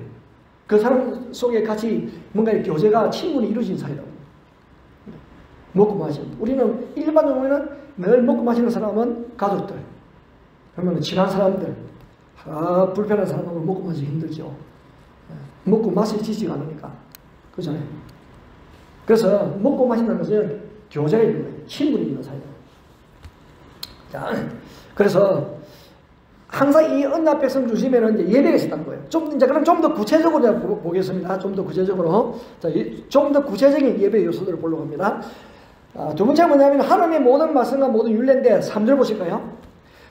그 사람 속에 같이 뭔가 교제가 친분이 이루어진 사이라고. 먹고 마시는. 우리는 일반적으로는 늘 먹고 마시는 사람은 가족들. 그러면 친한 사람들. 불편한 사람하고 먹고 마시기 힘들죠. 먹고 마실 지지가 않으니까. 그렇잖아요. 그래서 먹고 마신다는 것은 교제가 있는 거예요. 친분이 있는 사이다. 자, 그래서 항상 이 언약 백성 중심에는 이제 예배가 있었던 거예요. 그럼 좀 더 구체적으로 보겠습니다. 좀 더 구체적으로. 자, 좀 더 구체적인 예배 요소들을 보려고 합니다. 두 번째가 뭐냐면 하나님의 모든 말씀과 모든 율례인데 3절 보실까요?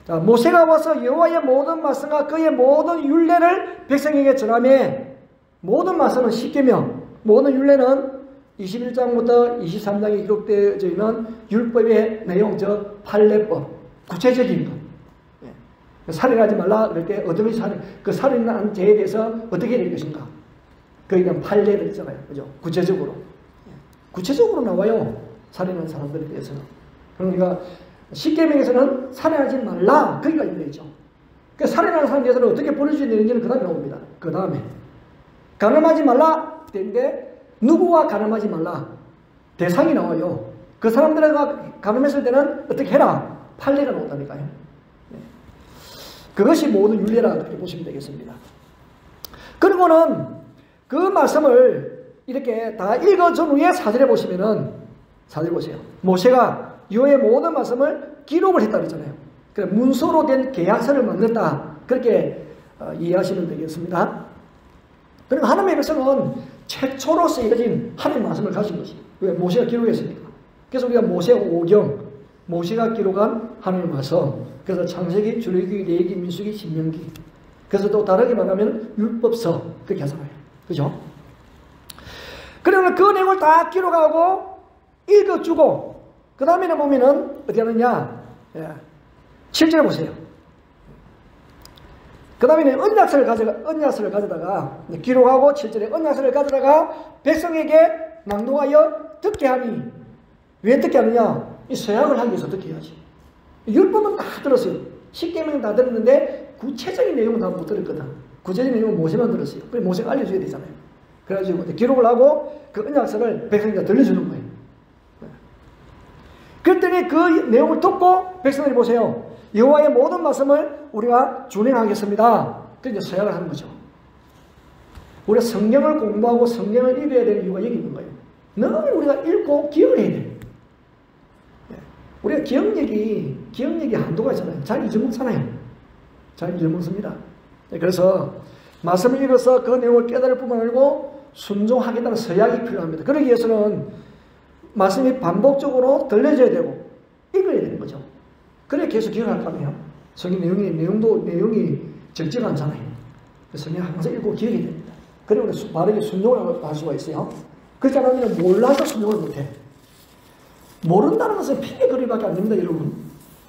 자, 모세가 와서 여호와의 모든 말씀과 그의 모든 율례를 백성에게 전하며 모든 말씀은 십계명, 모든 율례는 21장부터 23장에 기록되어져 있는 율법의 내용, 즉 판례법, 구체적인 것. 살인하지 말라 그럴 때 어떤 것이 그 살인한 죄에 대해서 어떻게 될 것인가. 거기에 대한 판례들 있잖아요. 그죠? 구체적으로 나와요. 살인한 사람들에 대해서는. 그러니까 십계명에서는 살인하지 말라 거기가 있죠. 그 살인하는 사람에 대해서는 어떻게 벌어져야 되는지는 그 다음에 나옵니다. 그 다음에 간음하지 말라 되는데 누구와 간음하지 말라 대상이 나와요. 그 사람들과 간음했을 때는 어떻게 해라 판례가 나온다니까요. 그것이 모든 율례라 그렇게 보시면 되겠습니다. 그리고는 그 말씀을 이렇게 다 읽어준 후에 4절에 보시면은 4절 보세요. 모세가 여호와의 모든 말씀을 기록을 했다 그랬잖아요. 그래 문서로 된 계약서를 만들었다 그렇게 이해하시면 되겠습니다. 그리고 하나님의 백성은 최초로 쓰여진 하나님의 말씀을 가진 것입니다. 왜? 모세가 기록했으니까. 그래서 우리가 모세 5경, 모세가 기록한 하나님의 말씀, 그래서 창세기, 출애굽기, 레위기, 민수기, 신명기. 그래서 또 다르게 말하면 율법서 그렇게 하잖아요. 그죠? 그러면 그 내용을 다 기록하고 읽어주고 그 다음에는 보면은 어떻게 하느냐? 7절 보세요. 그 다음에는 언약서를 가져다가 기록하고 7절에 언약서를 가져다가 백성에게 낭독하여 듣게 하니 왜 듣게 하느냐? 이 서약을 하기 위해서 듣게 해야지. 율법은 다 들었어요. 10계명 다 들었는데 구체적인 내용은 다 못 들었거든. 구체적인 내용은 모세만 들었어요. 그래서 모세가 알려줘야 되잖아요. 그래가지고 기록을 하고 그 언약서를 백성에게 들려주는 거예요. 그랬더니 그 내용을 듣고 백성들이 보세요. 여호와의 모든 말씀을 우리가 준행하겠습니다. 그래서 서약을 하는 거죠. 우리가 성경을 공부하고 성경을 읽어야 되는 이유가 여기 있는 거예요. 늘 우리가 읽고 기억을 해야 돼요. 우리가 기억력이 한도가 있잖아요. 잘 잊어먹잖아요. 잘 잊어먹습니다. 그래서 말씀을 읽어서 그 내용을 깨달을 뿐만 아니고 순종하겠다는 서약이 필요합니다. 그러기 위해서는 말씀이 반복적으로 들려져야 되고 읽어야 되는 거죠. 그래 계속 기억할 거 아니에요. 성경 내용이 적지가 않잖아요. 성경 항상 읽고 기억해야 됩니다. 그래 우리 바르게 순종을 할 수가 있어요. 그렇지 않으면 몰라서 순종을 못해. 모른다는 것은 핑계거리밖에 안 됩니다, 여러분.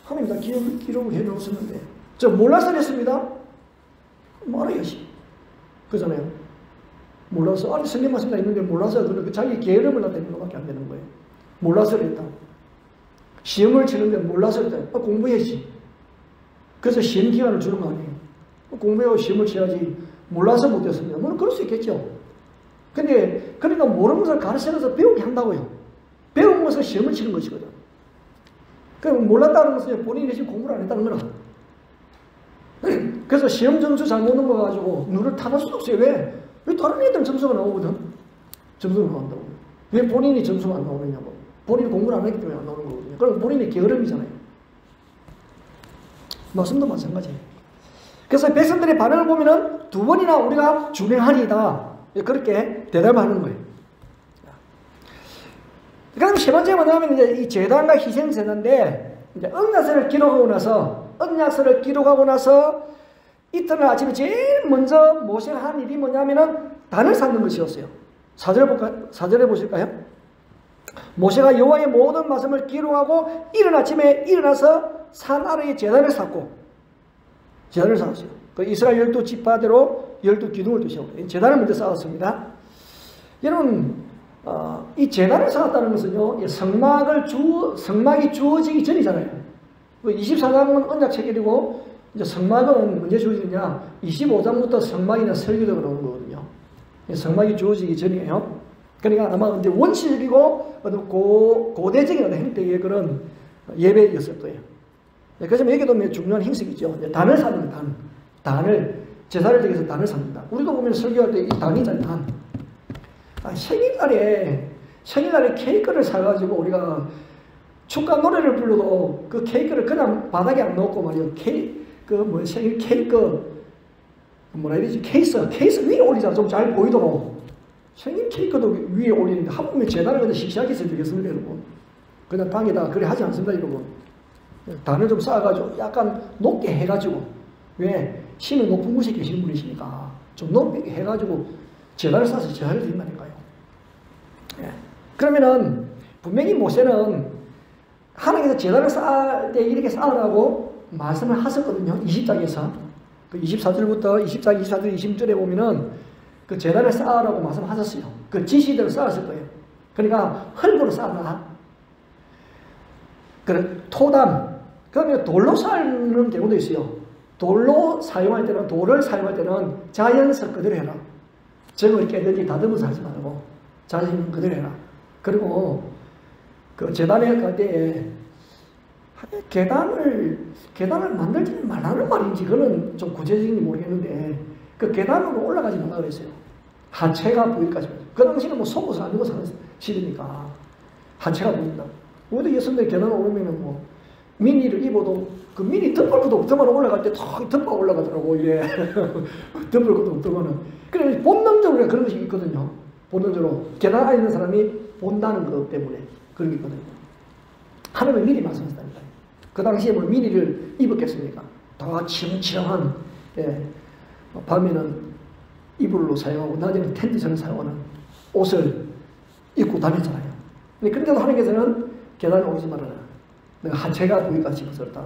하나님 다 기록을 해놓으셨는데 저 몰라서 했습니다. 말해야지. 그잖아요. 몰라서 아니 성경 말씀 다 있는데 몰라서 그렇게 자기 게으름을 나타내는 것밖에 안 되는 거예요. 몰라서 했다. 시험을 치는데 몰라서 했다. 공부해야지. 그래서 시험 기간을 주는 거 아니에요. 공부하고 시험을 치야지. 몰라서 못했습니다. 물론 그럴 수 있겠죠. 근데 그러니까 모르는 것을 가르쳐서 배우게 한다고요. 배운 것을 시험을 치는 것이거든. 그럼 몰랐다는 것은 본인이 지금 공부를 안 했다는 거라. 그래서 시험 점수 잘못 넘어가지고 눈을 타볼 수도 없어요. 왜? 왜 다른 애들은 점수가 나오거든? 점수가 나온다고. 왜 본인이 점수가 안 나오느냐고. 본인이 공부를 안 했기 때문에 안 나오는 거거든요. 그럼 본인이 게으름이잖아요. 말씀도 마찬가지예요. 그래서 백성들의 반응을 보면은 두 번이나 우리가 준행하리이다. 그렇게 대답하는 거예요. 그럼 세 번째 뭐냐면 이제 이 제단과 희생제단인데 이제 언약서를 기록하고 나서 이튿날 아침에 제일 먼저 모세가 한 일이 뭐냐면은 단을 쌓는 것이었어요. 4절에 보실까요? 모세가 여호와의 모든 말씀을 기록하고 이른 아침에 일어나서 산 아래에 제단을 쌓았어요. 그 이스라엘 12지파대로 12기둥을 두시고 제단을 먼저 쌓았습니다. 여러분 이 제단을 쌓았다는 것은요, 성막이 주어지기 전이잖아요. 24장은 언약 체결이고, 이제 성막은 언제 주어지느냐? 25장부터 성막이나 설교가 나오는 거거든요. 성막이 주어지기 전이에요. 그러니까 아마 이제 원시적이고, 고대적인 어떤 형태의 그런 예배였을 거예요. 그래서 여기도 중요한 행식이죠. 단을 쌓는 거, 단을, 제사를 지켜서 단을 쌓는다. 우리도 보면 설교할 때 이 단이잖아요, 단. 생일날에 케이크를 사가지고 우리가 축가 노래를 불러도 그 케이크를 그냥 바닥에 안 놓고 말이요. 생일 케이크, 뭐라 해야 되지? 케이스 위에 올리잖아. 좀 잘 보이도록. 생일 케이크도 위에 올리는데 한 번에 제단을 그냥 시시하게 써주겠습니다, 여러분. 그냥 땅에다 그래 하지 않습니다, 여러분. 단을 좀 쌓아가지고 약간 높게 해가지고. 왜? 심이 높은 곳에 계시는 분이시니까 좀 높게 해가지고 제단을 쌓아서 제단을 드린다니까요. 예. 그러면은 분명히 모세는 하나님께서 제단을 쌓을 때 이렇게 쌓으라고 말씀을 하셨거든요. 20장에서 그 24절부터 24절, 26절에 보면은 그 제단을 쌓으라고 말씀하셨어요. 그 지시대로 쌓았을 거예요. 그러니까 흙으로 쌓아라. 그 토담, 그러면 돌로 쌓는 경우도 있어요. 돌을 사용할 때는 자연석 그대로 해라. 정을 깨든지 다듬어서 하지 말고 자신 그대로 해라. 그리고 그 재단에 갈 때에 계단을 만들지 말라는 말인지 그거는 좀 구체적인지 모르겠는데 그 계단으로 올라가지 말라 그랬어요. 하체가 보일까지. 그 당시는 뭐 속옷을 안 입고 사는 시대니까 하체가 보인다. 우리도 예수님들 계단 오르면은 뭐 미니를 입어도 그 미니 덮을 것도 없더만 올라갈 때 턱 덮어 올라가더라고 이게 덮을 것도 없더만은. 그래 본능적으로 그런 것이 있거든요. 본능적으로 계단 안에 있는 사람이 본다는 것 때문에 그런 게 있거든요. 하나님은 미리 말씀하셨다니까요. 그 당시에 뭐 미리를 입었겠습니까? 다 치렁치렁한, 밤에는 이불로 사용하고 낮에는 텐트처럼 사용하는 옷을 입고 다녔잖아요. 그런데도 하나님께서는 계단에 오지 말아라. 내가 한채가 거기까지 집어넣었다.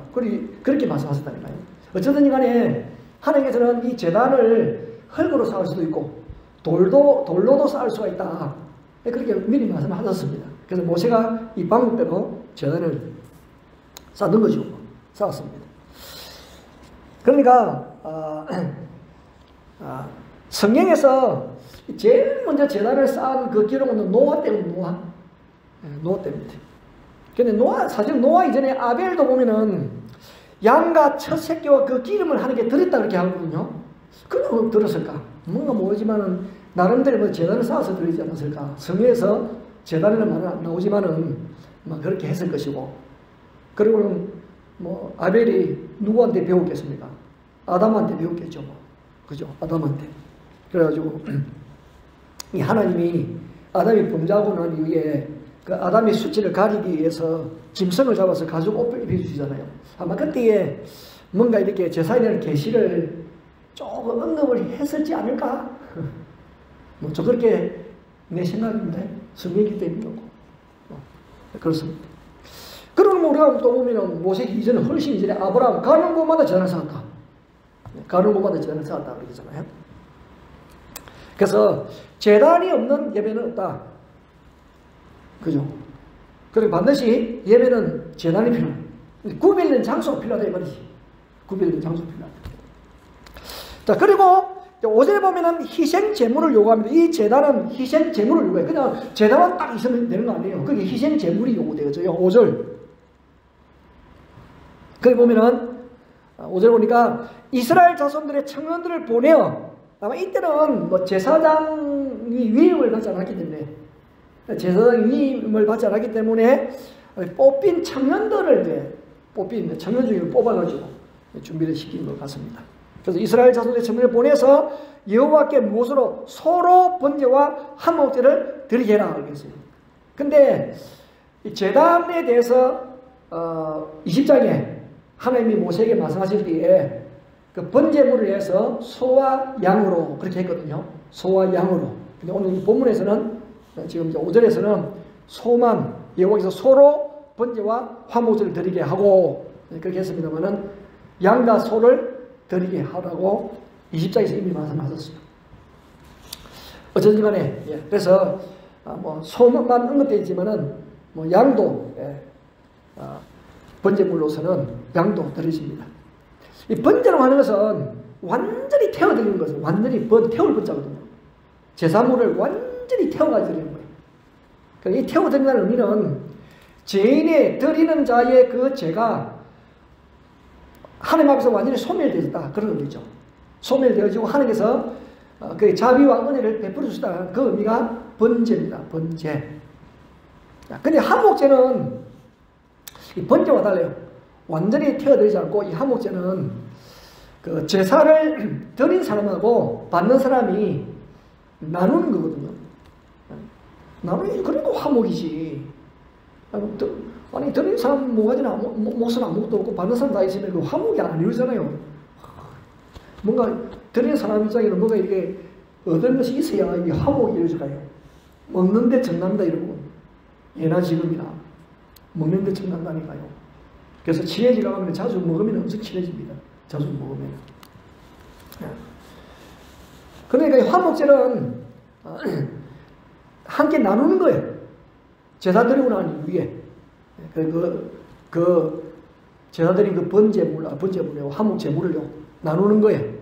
그렇게 말씀하셨다니까요. 어쨌든 간에 하나님께서는 이 제단을 흙으로 쌓을 수도 있고 돌로도 쌓을 수가 있다. 그렇게 미리 말씀하셨습니다. 그래서 모세가 이 방법대로 제단을 쌓는 거죠. 쌓았습니다. 그러니까 성경에서 제일 먼저 제단을 쌓은 그 기록은 노아 때문에 노아 때문에. 근데 사실 노아 이전에 아벨도 보면은 양과 첫 새끼와 그 기름을 하나님께 드렸다 그렇게 하거든요. 그럼 들었을까? 뭔가 모르지만은 나름대로 뭐 제단을 쌓아서 드리지 않았을까? 성경에서 제단에는 말은 안 나오지만은 뭐 그렇게 했을 것이고. 그리고 뭐 아벨이 누구한테 배웠겠습니까? 아담한테 배웠겠죠. 뭐. 그죠? 아담한테. 그래가지고 이 하나님이 아담이 범죄하고 난 이후에 그 아담의 수치를 가리기 위해서 짐승을 잡아서 가죽 옷을 입혀주시잖아요. 아마 그때에 뭔가 이렇게 제사에 대한 계시를 조금 언급을 했었지 않을까? 뭐 저 그렇게 내 생각입니다. 성경이기 때문에 그렇습니다. 그러면 우리가 또 보면 모세기 이전에 훨씬 이전에 아브라함 가는 곳마다 제단을 쌓았다. 가는 곳마다 제단을 쌓았다 그러잖아요. 그래서 제단이 없는 예배는 없다. 그죠? 그리고 반드시 예배는 제단이 필요하다. 구별된 장소가 필요하다 이 말이지. 구별된 장소가 필요하다. 자, 그리고 5절에 보면은 희생 제물을 요구합니다. 이 제단은 희생 제물을 요구해요. 그냥 제단만 딱 있으면 되는 거 아니에요. 그게 희생 제물이 요구되죠. 5절. 거기 보면은 5절 보니까 이스라엘 자손들의 청년들을 보내어, 아마 이때는 뭐 제사장이 위임을 받지 않았기 때문에, 제사장 위임을 받지 않았기 때문에 뽑힌 청년들을 뽑힌 청년 중에 뽑아가지고 준비를 시킨 것 같습니다. 그래서 이스라엘 자손들의 청년을 보내서 여호와께 무엇으로 소로 번제와 한목제를 드리게 해라 그랬어요. 근데 이 제단에 대해서 20장에 하나님이 모세에게 말씀하실 때에 그 번제물을 해서 소와 양으로 그렇게 했거든요. 소와 양으로. 근데 오늘 이 본문에서는 지금 이제 5절에서는 소만 여호와께서 소로 번제와 화목제를 드리게 하고 그렇게 했습니다만은 양과 소를 드리게 하라고 20장에서 이미 말씀하셨어요. 어쨌든 간에 그래서 뭐 소만 언급되어 있지만은 뭐 양도 번제물로서는 양도 드려집니다. 이 번제로 하는 것은 완전히 태워드리는 것은 완전히 태울 번자거든요. 제사물을 완전히 태워가 드리는 거예요. 그러니까 이 태워드린다는 의미는 죄인의 드리는 자의 그 죄가 하나님 앞에서 완전히 소멸되었다 그런 의미죠. 소멸되어지고 하나님께서 그 자비와 은혜를 베풀어 주시다 그 의미가 번제입니다. 번제. 근데 한목제는 이 번제와 달라요. 완전히 태워드리지 않고 이 한목제는 그 제사를 드린 사람하고 받는 사람이 나누는 거거든요. 나누는 그리고 한목이지. 아니 드린 사람 뭐가지나 몫은 아무것도 없고 받는 사람 다 있으면 그 화목이 안 이루어지잖아요. 뭔가 드린 사람 입장에는 뭔가 이렇게 얻은 것이 있어야 이 화목이 이루어져가요. 먹는데 정난다 이러고 예나 지금이나 먹는데 정난다니까요. 그래서 친해지려고 하면 자주 먹으면 엄청 친해집니다. 자주 먹으면. 그러니까 이 화목제는 함께 나누는 거예요. 제사 드리고 난 이후에 제사 드린 그 번제물하고 화목제물을요 나누는 거예요.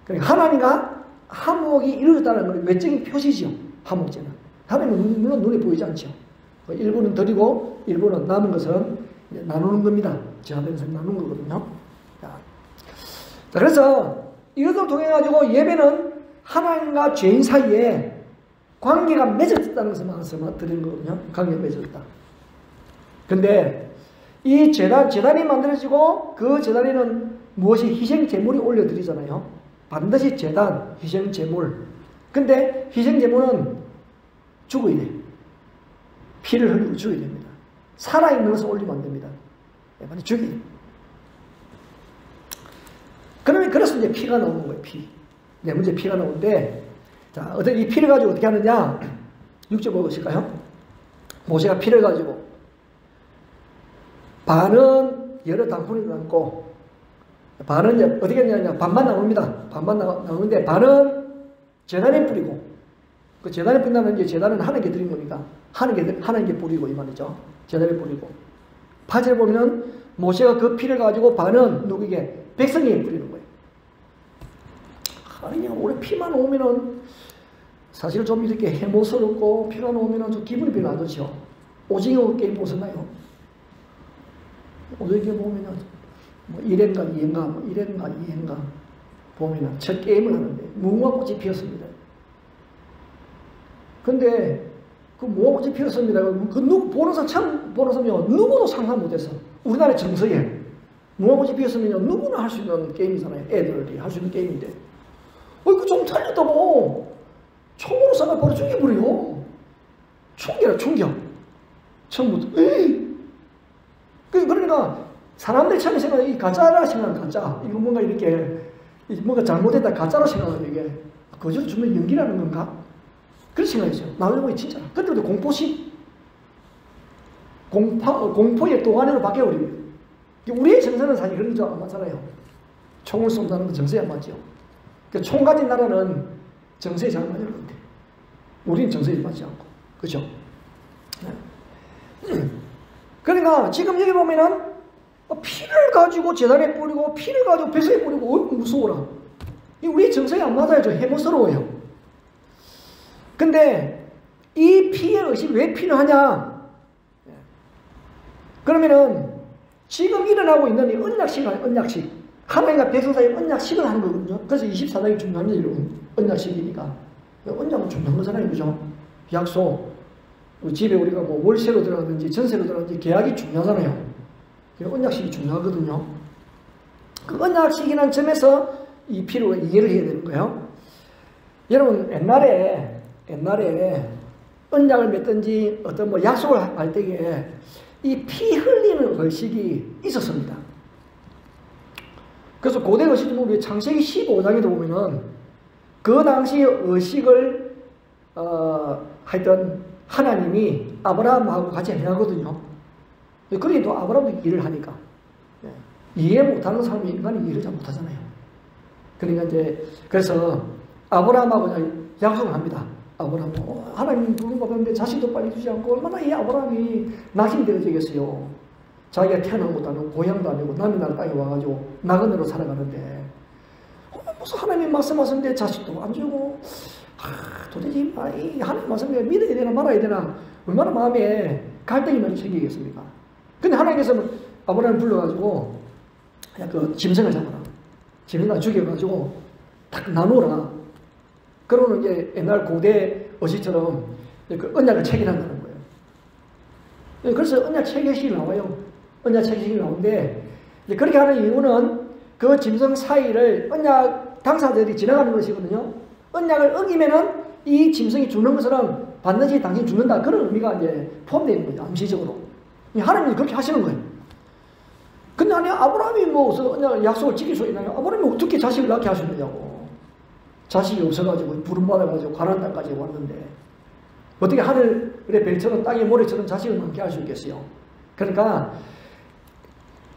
그러니까 하나님과 화목이 이루어졌다는 건 외적인 표시죠. 화목제는 하나님은 물론 눈에 보이지 않죠. 일부는 드리고 일부는 남은 것은 나누는 겁니다. 제사 드린 사람 나누는 거거든요. 자, 그래서 이것을 통해 가지고 예배는 하나님과 죄인 사이에 관계가 맺어졌다는 것을 말씀드리는 거거든요. 관계가 맺어졌다. 근데 이 제단이 만들어지고 그 제단에는 무엇이 희생 제물이 올려드리잖아요. 반드시 제단, 희생 제물. 근데 희생 제물은 죽어야 돼. 피를 흘리고 죽여야 됩니다. 살아있는 것을 올리면 안 됩니다. 많이 죽여요. 그래서 이제 피가 나오는 거예요. 피. 네, 문제 피가 나오는데, 자, 어떻게 이 피를 가지고 어떻게 하느냐? 6절 보실까요? 모세가 피를 가지고 반은 여러 단풍이 남고, 반은 이제 어떻게 하느냐? 반만 나옵니다. 반만 나오는데, 반은 제단에 뿌리고, 그 제단에 뿌린다는 게 제단은 하나님께 드린 겁니다. 하나님께 뿌리고 이 말이죠. 제단에 뿌리고. 8절에 보면 모세가 그 피를 가지고 반은 누구에게? 백성에게 뿌리는 거예요. 아니, 올해 피만 오면은 사실 좀 이렇게 해모스럽고 피가 나오면은 좀 기분이 별로 안 좋죠. 오징어 게임 보셨나요? 오징어 게임 보면은 뭐 1회인가 2회인가 뭐 1회인가 2회인가 보면은 첫 게임을 하는데 무궁화꽃이 피었습니다. 근데 그 무궁화꽃이 피었습니다. 그 누구 보는 사람 처음 보는 사람이요 누구도 상상 못했어. 우리나라 정서에 무궁화꽃이 피었으면 누구나 할 수 있는 게임이잖아요. 애들이 할 수 있는 게임인데. 그 좀 틀렸다고. 총으로 쏴가 바로 죽여버려요. 충격이라 충격. 처음부터. 에이! 그러니까 사람들이 처음에 생각하는 이 가짜라 생각하는 가짜. 이거 뭔가 이렇게 뭔가 잘못했다 가짜로 생각하는 이게 거짓을 주면 연기라는 건가? 그렇게 생각했어요. 나중에 보니 진짜. 그때부터 공포심. 공포의 또 하나로 바뀌어버립니다. 우리의 정서는 사실 그런 줄 안 맞잖아요. 총을 쏜다는 건 정서에 안 맞죠. 그러니까 총 가진 나라는 정서에 잘 맞을 것 같아. 우리는 정서에 맞지 않고. 그죠? 그러니까 지금 여기 보면은 피를 가지고 제단에 뿌리고 피를 가지고 백성에 뿌리고 무서워라. 우리 정서에 안 맞아요. 좀 해모스러워요. 근데 이 피의 의식이 왜 필요하냐? 그러면은 지금 일어나고 있는 이 언약식 아니에요. 언약식. 하나님과 백성 사이에 언약식을 하는 거거든요. 그래서 24장이 중요한 일이에요. 언약식이니까. 언약은 중요한 거잖아요. 그죠? 약속. 집에 우리가 뭐 월세로 들어가든지 전세로 들어가든지 계약이 중요하잖아요. 언약식이 중요하거든요. 그 언약식이라는 점에서 이 피를 이해를 해야 되는 거예요. 여러분 옛날에 언약을 맺든지 어떤 뭐 약속을 할 때에 이 피 흘리는 의식이 있었습니다. 그래서 고대 의식 중에 우리 창세기 15장에도 보면은 그 당시 의식을 하여튼 하나님이 아브라함하고 같이 행하거든요. 그래도 아브라함도 일을 하니까 이해 못하는 사람이 인간이 이해를 잘 못하잖아요. 그러니까 이제 그래서 아브라함하고 약속을 합니다. 아브라함 하나님 부른 거 봤는데 자식도 빨리 주지 않고 얼마나 이 아브라함이 낙심되어지겠어요. 자기가 태어난 것도 아니고 고향도 아니고 남의 나라 땅에 와가지고 나그네로 살아가는데 무슨 하나님 말씀하셨는데 자식도 안 주고 도대체 이 하나님 말씀을 믿어야 되나 말아야 되나 얼마나 마음에 갈등이 많이 생기겠습니까? 근데 하나님께서 아브라함을 불러가지고 그 짐승을 잡아라. 짐승을 죽여가지고 딱 나누어라. 그러면 이제 옛날 고대 의식처럼 그 언약을 체결한다는 거예요. 그래서 언약 체결식이 나와요. 언약 체결식이 나오는데 그렇게 하는 이유는 그 짐승 사이를 언약 당사자들이 지나가는 것이거든요. 언약을 어기면은 이 짐승이 죽는 것처럼 반드시 당신이 죽는다. 그런 의미가 이제 포함되어 있는 거죠. 암시적으로. 하나님이 그렇게 하시는 거예요. 근데 아니 아브라함이 뭐 언약 약속을 지킬 수 있나요? 아브라함이 어떻게 자식을 낳게 하셨느냐고. 자식이 없어가지고 부름받아가지고 가나안 땅까지 왔는데 어떻게 하늘의 별처럼 땅의 모래처럼 자식을 낳게 할 수 있겠어요? 그러니까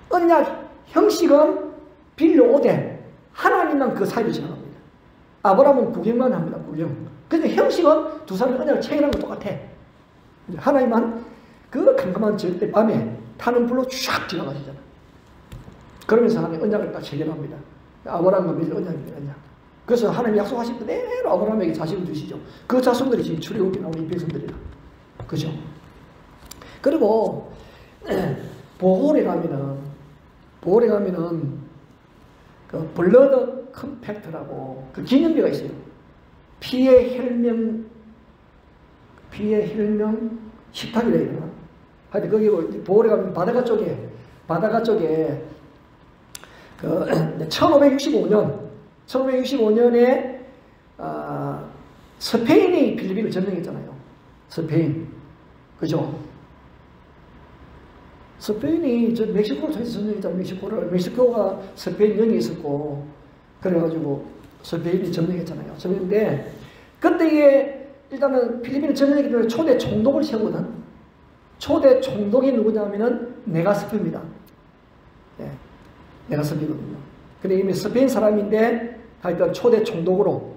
언약 형식은 빌려오되 하나님만 그 사이를 지나갑니다. 아브라함은 구경만 합니다. 구경. 근데 형식은 두 사람이 언약을 체결한 건 똑같아. 하나님만 그 캄캄한 절대 밤에 타는 불로 쫙 지나가시잖아. 그러면서 하나님 언약을 딱 체결합니다. 아브라함과 맺은 언약입니다. 언약. 그래서 하나님 약속하신 그대로 아브라함에게 자식을 주시죠. 그 자손들이 지금 출애굽기 나오는 이 백성들이라. 그죠? 그리고 보홀에 가면은 그 블러드 컴팩트라고 그 기념비가 있어요. 피의 혈명 식탁이라 해야 되나? 하여튼 거기 보홀에 가면 바다가 쪽에 그 1565년에 스페인이 필리핀을 점령했잖아요. 스페인. 그죠? 스페인이 저 멕시코를 통해서 점령했잖아요. 멕시코가 스페인 영이 있었고, 그래가지고 스페인이 점령했잖아요. 점령인데, 그때 이게 일단은 필리핀을 점령했기 때문에 초대 총독을 세우거든. 초대 총독이 누구냐면은 네가스피입니다. 예, 네가스피거든요. 근데 이미 스페인 사람인데 하여튼 초대 총독으로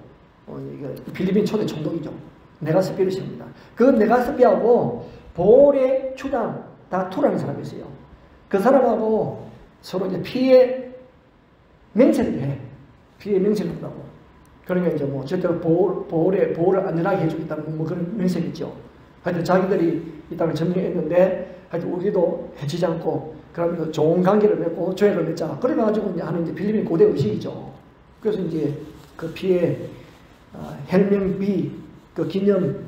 필리핀 초대 총독이죠. 네가스피를 세웁니다. 그 네가스피하고 볼의 추장 다투라는 사람이 있어요. 그 사람하고 서로 이제 피해 맹세를 해. 피해 맹세를 한다고. 그러니까 이제 뭐 절대로 보호를 안전하게 해주겠다는 뭐 그런 맹세가 있죠. 하여튼 자기들이 이 땅을 점령했는데 하여튼 우리도 해치지 않고 그러면 좋은 관계를 맺고 조약을 맺자. 그래가지고 이제 하는 이제 필리핀 고대 의식이죠. 그래서 이제 그 피해 헬명비 그 기념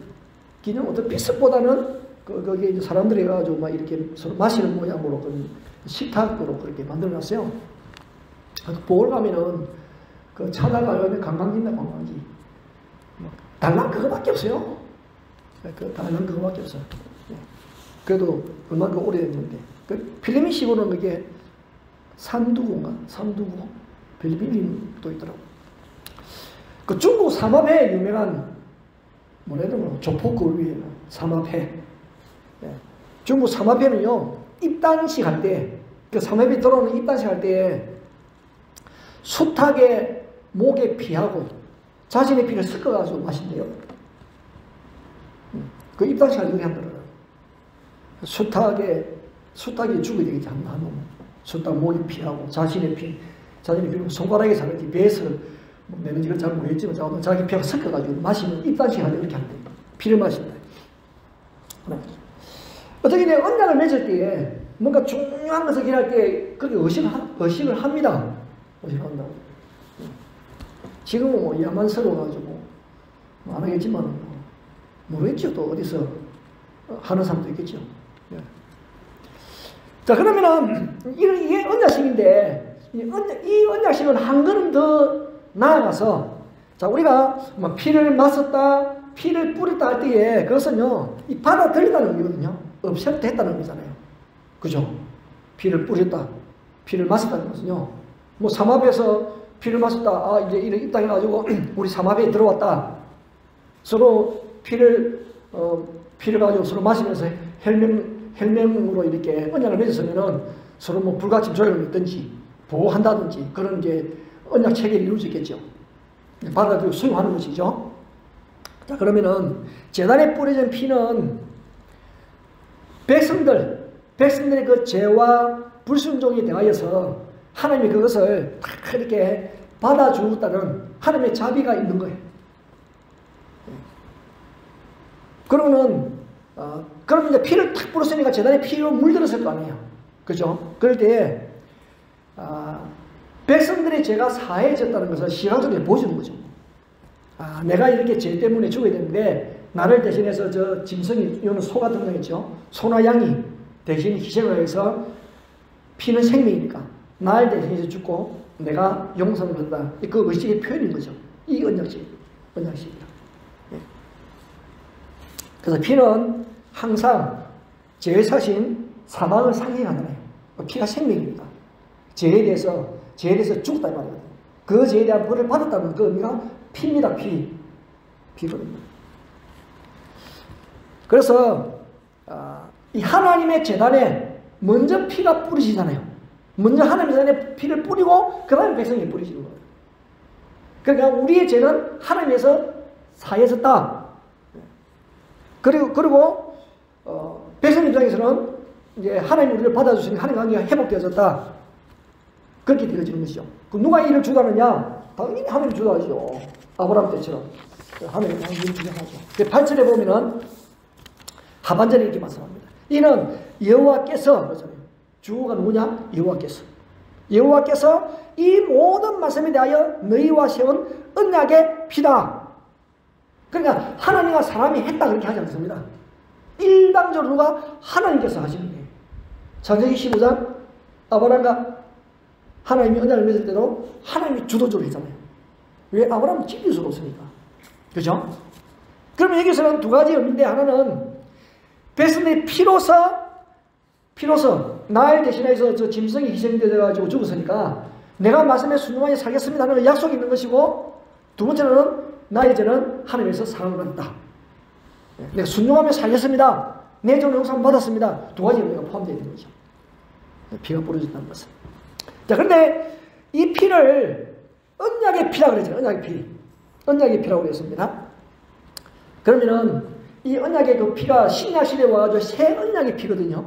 어떤 비석보다는 거기에 이제 사람들이 해가지고 막 이렇게 서로 마시는 모양으로 그 식탁으로 그렇게 만들어놨어요. 보홀 가면은 그 찾아가면 관광지입니다, 관광지. 달랑 그거밖에 없어요. 그 달랑 그거밖에 없어요. 그래도 얼마나 오래됐는데. 그 필리핀식으로는 그게 산두구인가? 산두구? 필리핀도 있더라고. 그 중국 삼합회 유명한 뭐라 해야 되나? 조폭 위에 삼합회. 중국 삼합회는요, 입단식 할 때, 그 삼합회 들어오는 입단식 할 때, 숱하게 목에 피하고 자신의 피를 섞어가지고 마신대요. 그 입단식 할 때 그렇게 한다더라고요. 숱하게 죽어야 되겠지, 한 놈은. 숱하게 목에 피하고 자신의 피를 손가락에 자르지, 배에서 내는지 그걸 잘 모르겠지만, 자기 피하고 섞어가지고 마시면 입단식 할 때 그렇게 한대요. 피를 마신다. 어떻게 내 언약을 맺을 때에 뭔가 중요한 것을 일할 때 그게 의식을 합니다. 의식한다고. 지금은 뭐 야만스러워가지고 안 하겠지만 모르겠죠. 또 어디서 하는 사람도 있겠죠. 예. 자, 그러면은 이게 언약식인데 이 언약식은 한 걸음 더 나아가서 자, 우리가 뭐 피를 마셨다, 피를 뿌렸다 할 때에 그것은요, 이 받아들이다는 의미거든요. 없애도 했다는 의미잖아요. 그죠? 피를 뿌렸다, 피를 마셨다는 것은요, 뭐 삼합에서 피를 마셨다, 아, 이제 이런 입당해가지고 우리 삼합에 들어왔다. 서로 피를 가지고 서로 마시면서 혈맹으로 이렇게 언약을 맺었으면은 서로 뭐 불가침 조약을 맺든지 보호한다든지 그런 이제 언약 체계를 이룰 수 있겠죠. 받아들이고 수용하는 것이죠. 자, 그러면은 제단에 뿌려진 피는 백성들의 그 죄와 불순종에 대하여서 하나님이 그것을 딱 이렇게 받아주었다는 하나님의 자비가 있는 거예요. 그러면은 그럼 이제 피를 탁 뿌렸으니까 제단에 피로 물들었을 거 아니에요. 그죠? 그럴 때 백성들의 죄가 사해졌다는 것을 시각적으로 보여주는 거죠. 내가 이렇게 죄 때문에 죽어야 되는데 나를 대신해서 저 짐승이, 이거는 소가 등장했죠. 소나 양이 대신 희생을 해서 피는 생명이니까 나를 대신해서 죽고 내가 용서를 한다. 그 의식의 표현인 거죠. 이 언약식이다. 예. 그래서 피는 항상 죄의 사신 사망을 상징하잖아요. 피가 생명입니다. 죄에 대해서 죽었다 이 말이거든요. 그 죄에 대한 벌을 받았다는 그 의미가 피입니다. 피거든요. 그래서 이 하나님의 제단에 먼저 피가 뿌리시잖아요. 먼저 하나님의 제단에 피를 뿌리고 그 다음에 백성이 뿌리시는 거예요. 그러니까 우리의 죄는 하나님에서 사해졌다. 그리고 백성 입장에서는 이제 하나님 우리를 받아주시니 하나님 관계가 회복되어졌다. 그렇게 되어지는 것이죠. 누가 이를 주도하느냐? 당연히 하나님이 주도하죠. 아브라함 때처럼 하나님이 당연히 주도하죠. 8절에 보면은 하반절에 이렇게 말씀합니다. 이는 여호와께서, 주어가 누구냐? 여호와께서 이 모든 말씀에 대하여 너희와 세운 언약의 피다. 그러니까 하나님과 사람이 했다 그렇게 하지 않습니다. 일방적으로 누가? 하나님께서 하시는 거예요. 창세기 15장 아브라함과 하나님이 언약을 맺을 때도 하나님이 주도적으로 했잖아요. 왜? 아브라함은 지킬 수가 없으니까. 그죠? 그러면 여기서는 두 가지 의미인데, 하나는 백성들이 피로서 날 대신해서 저 짐승이 희생되어가지고 죽었으니까 내가 말씀에 순종하여 살겠습니다는 약속이 있는 것이고, 두 번째는 나의 죄는 하나님에서 사랑을 받았다. 내가 순종하며 살겠습니다. 내 죄는 용서 받았습니다. 두 가지 의미가 포함되어 있는 거죠. 피가 부러졌다는 것은. 자, 그런데 이 피를 언약의 피라고 그랬잖아요. 언약의 피. 언약의 피라고 그랬습니다. 그러면은 이 언약의 그 피가 신약 시대에 와가지고 새 언약의 피거든요.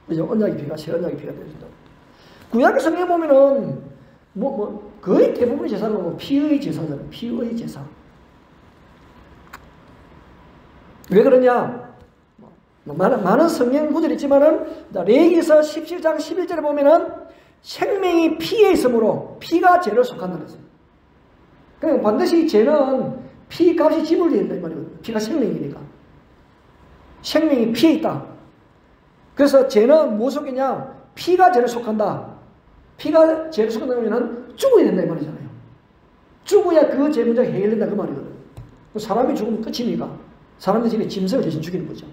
그죠? 언약의 피가 새 언약의 피가 되죠. 구약의 성경에 보면은 거의 대부분의 제사는 피의 제사잖아요. 피의 제사. 왜 그러냐? 많은 성경 구절이 있지만은 레위기서 17장 11절에 보면은 생명이 피에 있으므로 피가 죄를 속한다는 거죠. 그러니까 반드시 죄는 피 값이 지불되어 있다 이 말이거든요. 피가 생명이니까. 생명이 피에 있다. 그래서 죄는 무엇 속이냐? 피가 죄를 속한다. 피가 죄를 속한다면 죽어야 된다 이 말이잖아요. 죽어야 그 죄 문제가 해결된다 그 말이거든요. 사람이 죽으면 끝이니까 사람 대신에 짐승을 대신 죽이는 거죠.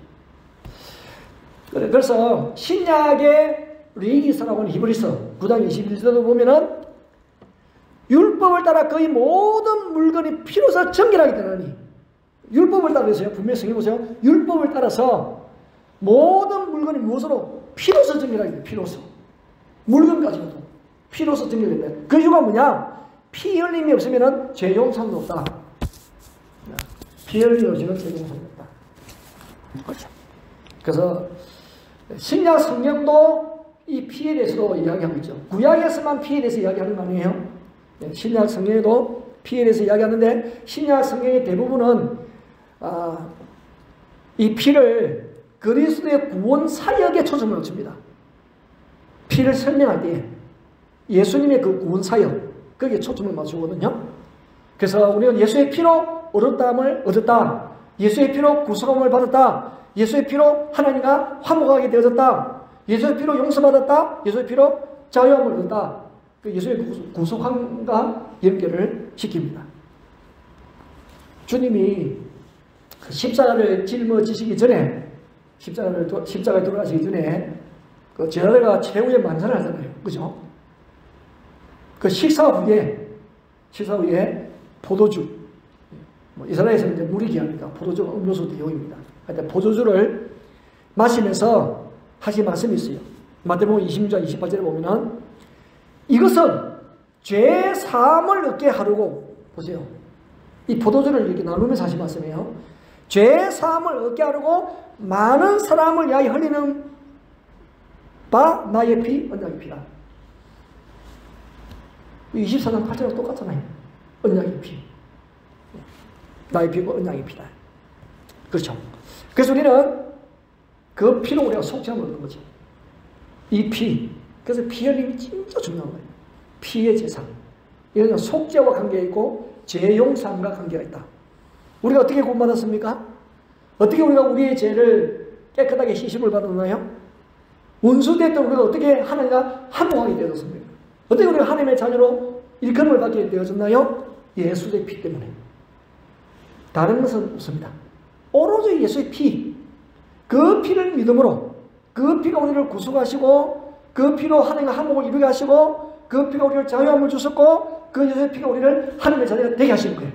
그래서 신약의 레위기서라고 하는 히브리서 9장 21절도 보면은 율법을 따라 거의 모든 물건이 피로서 정결하게 되나니, 율법을 따라서요. 분명히 성경 보세요. 율법을 따라서 모든 물건이 무엇으로? 피로서 정결하게 돼. 피로서. 물건까지도 피로서 정결된다. 그 이유가 뭐냐? 피 흘림이 없으면 죄 용서는 없다. 피 흘림이 없으면 죄 용서는 없다. 그렇죠. 그래서 신약 성경도 이 피에 대해서도 이야기하고 있죠. 구약에서만 피에 대해서 이야기하는 거 아니에요? 신약 성경에도 피에 대해서 이야기하는데, 신약 성경의 대부분은 이 피를 그리스도의 구원 사역에 초점을 맞춥니다. 피를 설명할 때 예수님의 그 구원 사역, 거기에 초점을 맞추거든요. 그래서 우리는 예수의 피로 어렵다함을 얻었다. 예수의 피로 구속함을 받았다. 예수의 피로 하나님과 화목하게 되어졌다. 예수의 피로 용서받았다. 예수의 피로 자유함을 얻었다. 그 예수의 구속함과 연결을 시킵니다. 주님이 그 십자가를 짊어지시기 전에, 십자가에 돌아가시기 전에 그 제자들과 최후의 만찬을 하잖아요. 그죠? 그 식사 후에 포도주, 이스라엘에서는 이제 물이 귀하니까 포도주가 음료수 대용입니다. 그런데 포도주를 마시면서 하신 말씀이 있어요. 마태복음 26장 28절에 보면은 이것은 죄 사함을 얻게 하려고, 보세요. 이 포도주를 이렇게 나누면서 하신 말씀이에요. 죄 사함을 얻게 하려고 많은 사람을 위하여 흘리는 바 나의 피, 언약의 피다. 24장 8절하고 똑같잖아요. 언약의 피. 나의 피고 언약의 피다. 그렇죠. 그래서 우리는 그 피로 우리가 속죄함을 얻는 거죠. 이 피. 그래서 피 흘림이 진짜 중요한 거예요. 피의 제사. 이거는 속죄와 관계가 있고 죄 용서함과 관계가 있다. 우리가 어떻게 구원받았습니까? 어떻게 우리가 우리의 죄를 깨끗하게 씻음을 받았나요? 원수됐던 우리가 어떻게 하나님과 화목하게 되었습니까? 어떻게 우리가 하나님의 자녀로 일컬음을 받게 되어졌나요? 예수의 피 때문에. 다른 것은 없습니다. 오로지 예수의 피. 그 피를 믿음으로, 그 피가 우리를 구속하시고, 그 피로 하나님과 화목을 이루게 하시고, 그 피가 우리를 자유함을 주셨고, 그 예수의 피가 우리를 하나님의 자녀가 되게 하시는 거예요.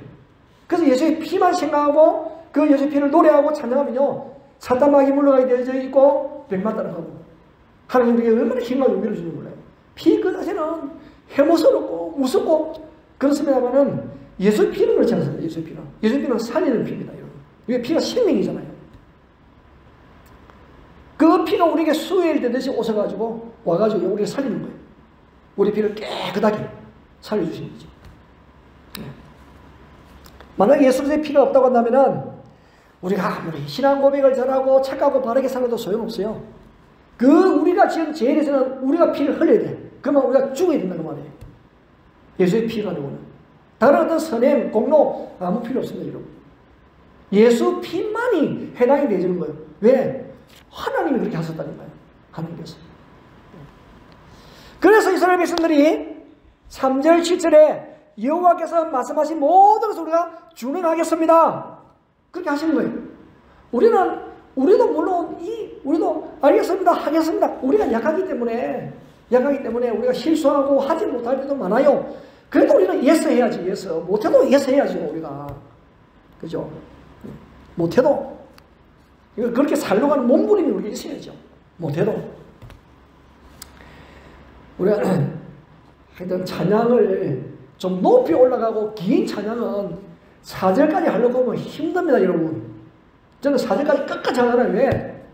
그래서 예수의 피만 생각하고 그 예수의 피를 노래하고 찬양하면요, 사탄 마귀 물러가게 되어져 있고 백만 따라가고 하나님 우리에게 얼마나 힘과 용기를 주는 몰라요. 피 그 자체는 해모스럽고 무섭고 그렇습니다만은 예수의 피는 그렇지 않습니다. 예수의 피는 살리는 피입니다. 여러분. 이게 피가 생명이잖아요. 그 피가 우리에게 수혜일 되듯이 오셔가지고 와가지고 우리를 살리는 거예요. 우리 피를 깨끗하게 살려주시는 거죠. 만약에 예수의 피가 없다고 한다면은 우리가 아무리 신앙 고백을 잘하고 착하고 바르게 살아도 소용없어요. 그 우리가 지은 죄에 대해서는 우리가 피를 흘려야 돼. 그러면 우리가 죽어야 된다는 말이에요. 예수의 피가 아니고는. 다른 어떤 선행, 공로 아무 필요 없습니다. 여러분. 예수 피만이 해당이 되어지는 거예요. 왜? 하나님이 그렇게 하셨다는 거예요. 하나님께서. 그래서 이스라엘 백성들이 3절 7절에 여호와께서 말씀하신 모든 것을 우리가 준행하겠습니다. 그렇게 하시는 거예요. 우리는 우리도 물론 우리도 알겠습니다, 하겠습니다. 우리가 약하기 때문에 우리가 실수하고 하지 못할 때도 많아요. 그래도 우리는 예스 해야지. 예스. 못해도 예스 해야지 우리가. 그죠? 못해도 그렇게 살려가는 몸부림이 우리가 있어야죠. 못해도 우리가 하여튼 찬양을 좀 높이 올라가고 긴 찬양은 4절까지 하려고 하면 힘듭니다, 여러분. 저는 4절까지 끝까지 하잖아요. 왜?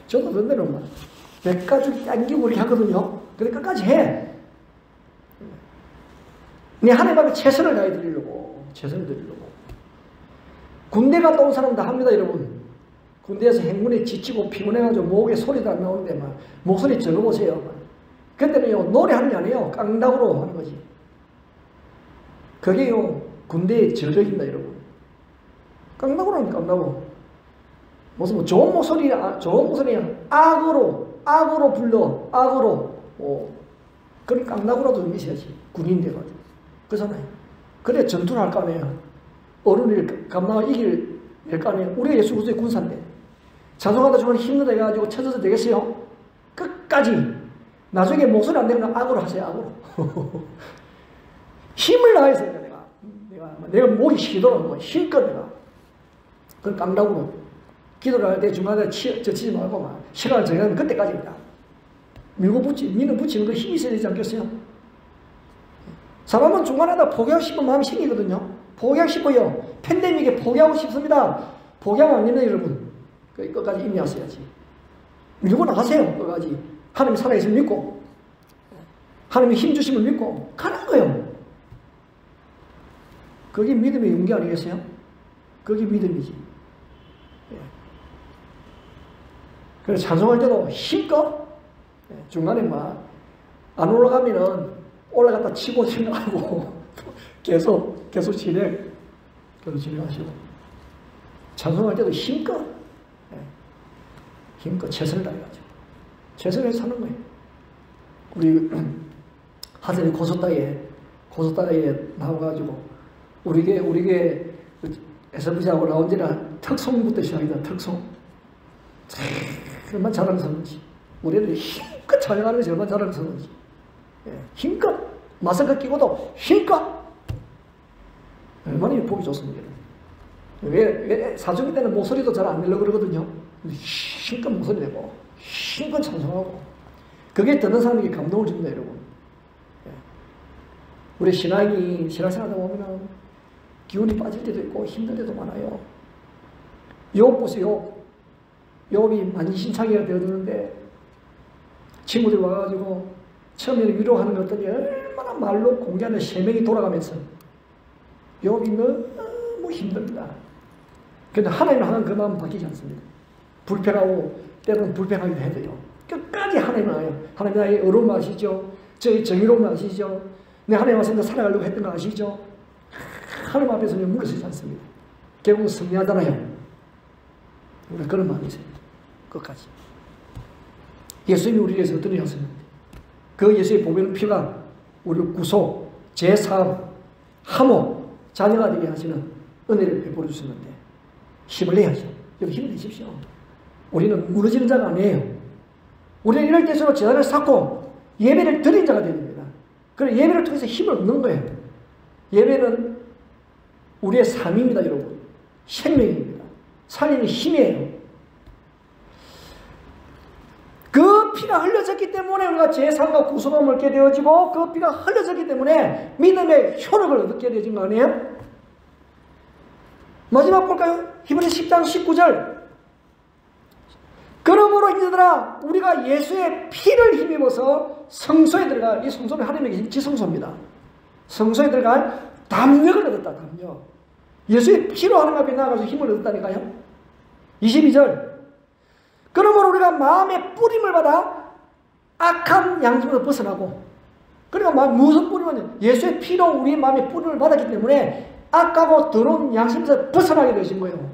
저도 그런 대로 막 몇 가지 당기고 이렇게 하거든요. 근데 끝까지 해. 내 하나님 앞에 최선을 다해 드리려고. 최선을 드리려고. 군대 갔다 온 사람 다 합니다, 여러분. 군대에서 행군에 지치고 피곤해가지고 목에 소리도 안 나오는데 막 목소리 적어보세요. 그때는요, 노래하는 게 아니에요. 깡다구로 하는 거지. 그게요, 군대의 저력입니다, 여러분. 깡다구로 하면 깡다구. 무슨 뭐 좋은 목소리야, 악으로 불러, 악으로. 그런 깡다구라도 좀 있어야지. 군인 돼가지고. 그렇잖아요. 그래 전투를 할 거 아니에요. 어른을 감당하고 이길 거 아니에요. 우리가 예수 그리스도의 군사인데. 찬송하다 주면 힘들다 해가지고 쳐져도 되겠어요? 끝까지. 나중에 목소리 안 되면 악으로 하세요, 악으로. 힘을 다해서 내가 목이 쉬도록 힘껏 내가. 그걸 깡다구로. 기도를 할 때 중간에 젖히지 말고 막 시간을 정하면 그때까지입니다. 미는 붙이는 거 힘이 있어야 되지 않겠어요? 사람은 중간에다 포기하고 싶은 마음이 생기거든요. 포기하고 싶어요. 팬데믹에 포기하고 싶습니다. 포기하면 안 됩니다, 여러분. 끝까지 임해하셔야지. 밀고 나가세요, 끝까지. 하나님이 살아계심을 믿고, 하나님이 힘 주심을 믿고, 가는 거예요. 그게 믿음의 용기 아니겠어요? 그게 믿음이지. 그래서 찬송할 때도 힘껏, 중간에 막, 안 올라가면은 올라갔다 치고 지나가고, 계속 진행하시고. 찬송할 때도 힘껏 최선을 다해가지고. 최선을 해서 사는 거예요. 우리 하늘의 고속다에 나와가지고, 우리게 SFC하고 나온 지는 특송부터 시작이다, 특송. 얼마나 잘하는 선언지. 우리는 힘껏 찬양하는 것이 얼마나 잘하는 선언지. 힘껏 마스크 끼고도 힘껏. 얼마나 보기 좋습니다. 왜 사춘기 때는 목소리도 잘 안 내려고 그러거든요. 힘껏 목소리 내고 힘껏 찬송하고 그게 듣는 사람에게 감동을 줍니다, 여러분. 우리 신앙생활하다 보면 기운이 빠질 때도 있고 힘들 때도 많아요. 욥 보세요. 욥이 만신창이가 되어드는데 친구들이 와가지고 처음에는 위로하는 것들이 얼마나 말로 공개하는 세명이 돌아가면서 욥이 너무 힘듭니다. 그런데 하나님은 항상 그 마음 바뀌지 않습니다. 불평하고 때로는 불평하기도 해도요. 끝까지 하나님은 와요. 하나님 나의 어려움 아시죠? 저의 정의로움 아시죠? 내 하나님 앞에서 살아가려고 했던 거 아시죠? 하나님 앞에서는 물러서지 않습니다. 결국은 승리하잖아요. 우리가 그런 마음이 있어요. 끝까지. 예수님이 우리를 위해서 어떤 일을 하셨는데 그 예수의 보배는 피가 우리를 구속, 재사함, 함호, 자녀가 되게 하시는 은혜를 베풀어 주셨는데 힘을 내야죠. 여러분 힘을 내십시오. 우리는 무너지는 자가 아니에요. 우리는 이럴 때일수록 재단을 쌓고 예배를 드린 자가 됩니다. 그래서 예배를 통해서 힘을 얻는 거예요. 예배는 우리의 삶입니다, 여러분. 생명입니다. 살리는 힘이에요. 그 피가 흘려졌기 때문에 우리가 제사함과 구속함을 얻게 되어지고 그 피가 흘려졌기 때문에 믿음의 효력을 얻게 되어진 거 아니에요? 마지막 볼까요? 히브리서 10장 19절. 그러므로 이제들아 우리가 예수의 피를 힘입어서 성소에 들어가, 이 성소는 하나님의 지성소입니다. 성소에 들어갈 담력을 얻었다. 담력. 예수의 피로 하나님 앞에 나아가서 힘을 얻었다니까요. 22절. 그러므로 우리가 마음의 뿌림을 받아 악한 양심에서 벗어나고, 그러니까 무슨 뿌림은 예수의 피로 우리의 마음의 뿌림을 받았기 때문에 악하고 더러운 양심에서 벗어나게 되신 거예요.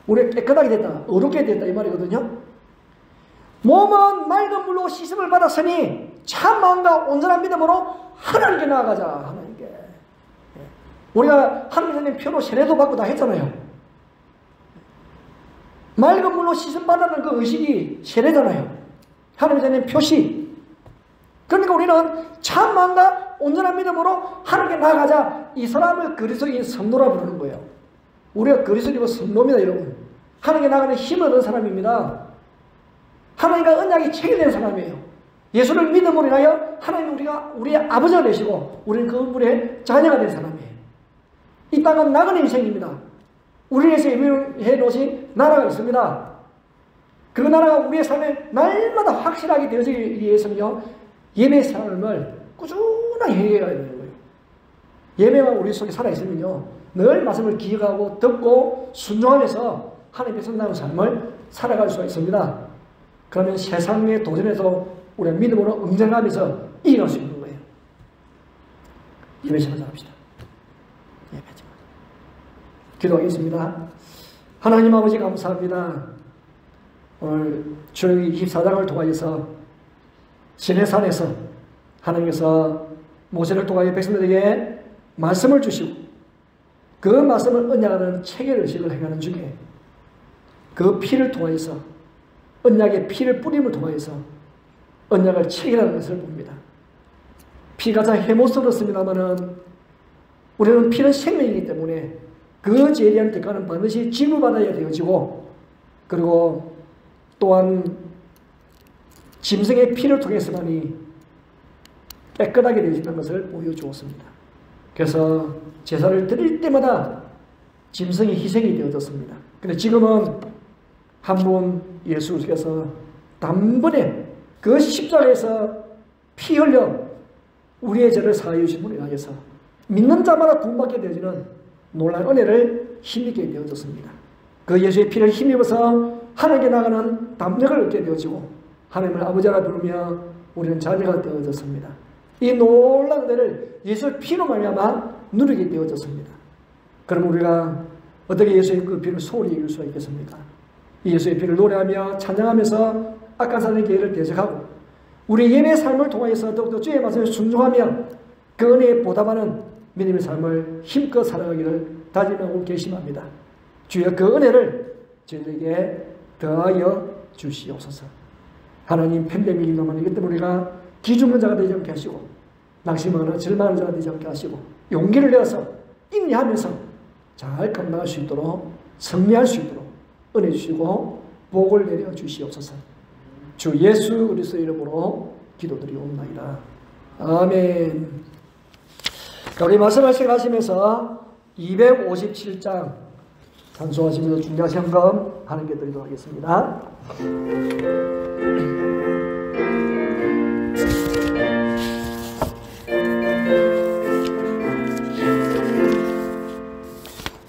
우리가 깨끗하게 됐다, 어렵게 됐다 이 말이거든요. 몸은 맑은 물로 씻음을 받았으니 참 마음과 온전한 믿음으로 하나님께 나아가자. 하나님께. 우리가 하나님의 표로 세례도 받고 다 했잖아요. 맑은 물로 씻음받았는 그 의식이 세례잖아요. 하나님의 자녀의 표시. 그러니까 우리는 참 마음과 온전한 믿음으로 하나님께 나아가자. 이 사람을 그리스도인 성도라 부르는 거예요. 우리가 그리스도이고 성도입니다, 여러분. 하나님께 나아가는 힘을 얻은 사람입니다. 하나님과 언약이 체결된 사람이에요. 예수를 믿음으로 인하여 하나님 우리의 아버지가 되시고 우리는 그분의 자녀가 된 사람이에요. 이 땅은 나그네 인생입니다. 우리를 위해서 예비해 놓으신 나라가 있습니다. 그 나라가 우리의 삶에 날마다 확실하게 되어지기 위해서는요, 예배 삶을 꾸준하게 해야 되는 거예요. 예배만 우리 속에 살아있으면요, 늘 말씀을 기억하고 듣고 순종하면서 하나님의 선나는 삶을 살아갈 수가 있습니다. 그러면 세상의 도전에서 우리가 믿음으로 응징하면서 이겨갈 수 있는 거예요. 예배 시간 합시다. 예배 시간. 기도하겠습니다. 하나님 아버지 감사합니다. 오늘 출애굽기 24장을 통하여서 시내산에서 하나님께서 모세를 통하여 백성들에게 말씀을 주시고 그 말씀을 언약하는 체결의식을 행하는 중에 그 피를 통하여서 언약의 피를 뿌림을 통하여서 언약을 체결하는 것을 봅니다. 피가 참 해모스럽습니다마는 우리는 피는 생명이기 때문에 그 재리한 대가는 반드시 지불받아야 되어지고 그리고 또한 짐승의 피를 통해서만이 깨끗하게 되어지는 것을 보여주었습니다. 그래서 제사를 드릴 때마다 짐승이 희생이 되어졌습니다. 근데 지금은 한 분 예수께서 단번에 그 십자가에서 피 흘려 우리의 죄를 사하여 주신 분을 위하여서 믿는 자마다 구원받게 되어지는 놀라운 은혜를 힘입게 되어졌습니다. 그 예수의 피를 힘입어서 하나님께 나가는 담력을 얻게 되어지고 하나님을 아버지라 부르며 우리는 자녀가 되어졌습니다. 이 놀라운 은혜를 예수의 피로 말미암아 누리게 되어졌습니다. 그럼 우리가 어떻게 예수의 그 피를 소홀히 이길 수가 있겠습니까? 예수의 피를 노래하며 찬양하면서 악한 사람의 계획을 대적하고 우리 예배의 삶을 통해서 더욱더 주의 말씀에 순종하며 그 은혜에 보답하는 믿음의 삶을 힘껏 살아가기를 다짐하고 결심합니다. 주여 그 은혜를 저희에게 더하여 주시옵소서. 하나님 팬데믹이 넘어가는 이것 때문에 우리가 기죽는 자가 되지 않게 하시고 낙심하거나 절망하는 자가 되지 않게 하시고 용기를 내어서 인내하면서 잘 감당할 수 있도록 승리할 수 있도록 은혜 주시고 복을 내려 주시옵소서. 주 예수 그리스도의 이름으로 기도드리옵나이다. 아멘. 우리 말씀을 시작하시면서 257장 찬송하시면서 중요한 현금 하나님께 드리도록 하겠습니다.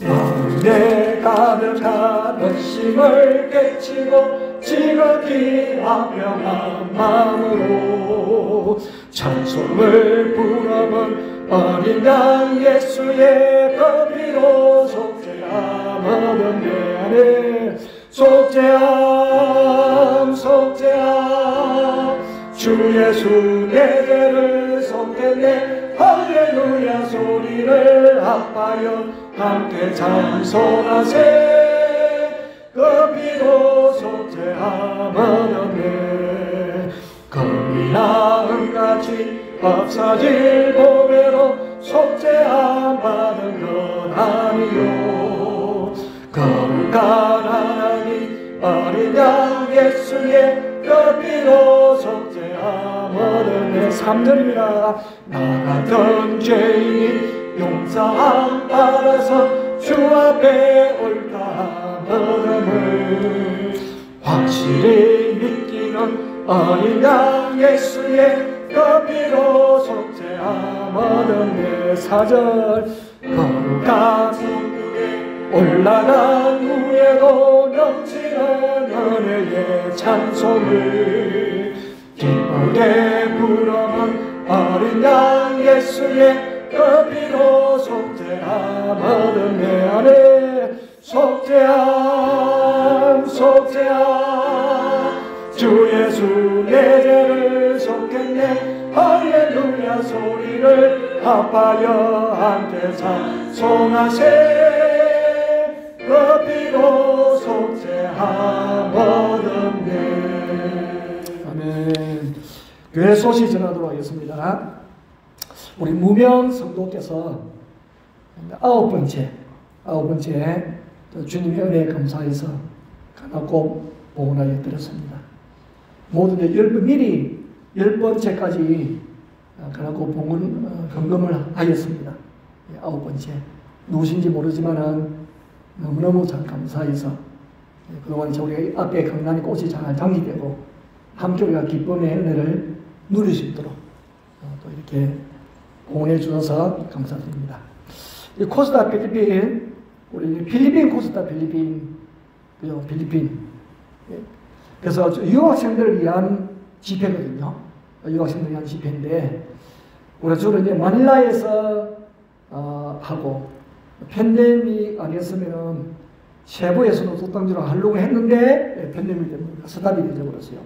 마음에 가득한 의심을 깨치고 지극히 화평한 마음으로 찬송을 부르면 어린 양 예수의 그 피로 속죄함 내 안에 속죄함 주 예수 내 죄를 속했네 할렐루야 소리를 합하여 함께 찬송하세 그 피로 속죄함 얻었네 금이나 은같이 없어질 보배로 속죄함 받은 것 아니요 거룩한 하나님 어린 양 예수의 그 피로 속죄함 얻었네 3절입니다 나 같은 죄인이 용서함 받아서 주 앞에 옳다함 얻음을 확실히 믿기는 어린 양 예수의 그 피로 속죄함 얻었네 4절 거룩한 천국에 올라간 후에도 넘치는 은혜의 찬송을 기쁘게 부르는 어린 양 예수의 그 피로 속죄함 얻음내 안에 속죄함 주 예수 내 죄를 속했네 할렐루야 소리를 합하여 함께 찬송하세 그 피로 속죄함 하거든요. 아멘. 교회 소식 전하도록 하겠습니다. 우리 무명 성도께서 아홉 번째 주님의 은혜에 감사해서 가나고 봉헌하여 드렸습니다. 모두 미리 10번째까지 가나고 봉헌 헌금을 하였습니다. 아홉 번째 누구신지 모르지만은 너무너무 잘 감사해서 그동안 우리 앞에 강단이 꽃이 잘 장식되고 함께 우리가 기쁨의 은혜를 누릴 수 있도록 또 이렇게 봉헌해 주셔서 감사드립니다. 이 코스타 필리핀, 우리 필리핀 코스타 필리핀. 그래서 유학생들을 위한 집회거든요. 유학생들을 위한 집회인데, 우리가 주로 이제 마닐라에서 하고, 팬데믹 아니었으면은 세부에서도 독단지로 하려고 했는데, 팬데믹 때문에 스탑이 되어버렸어요.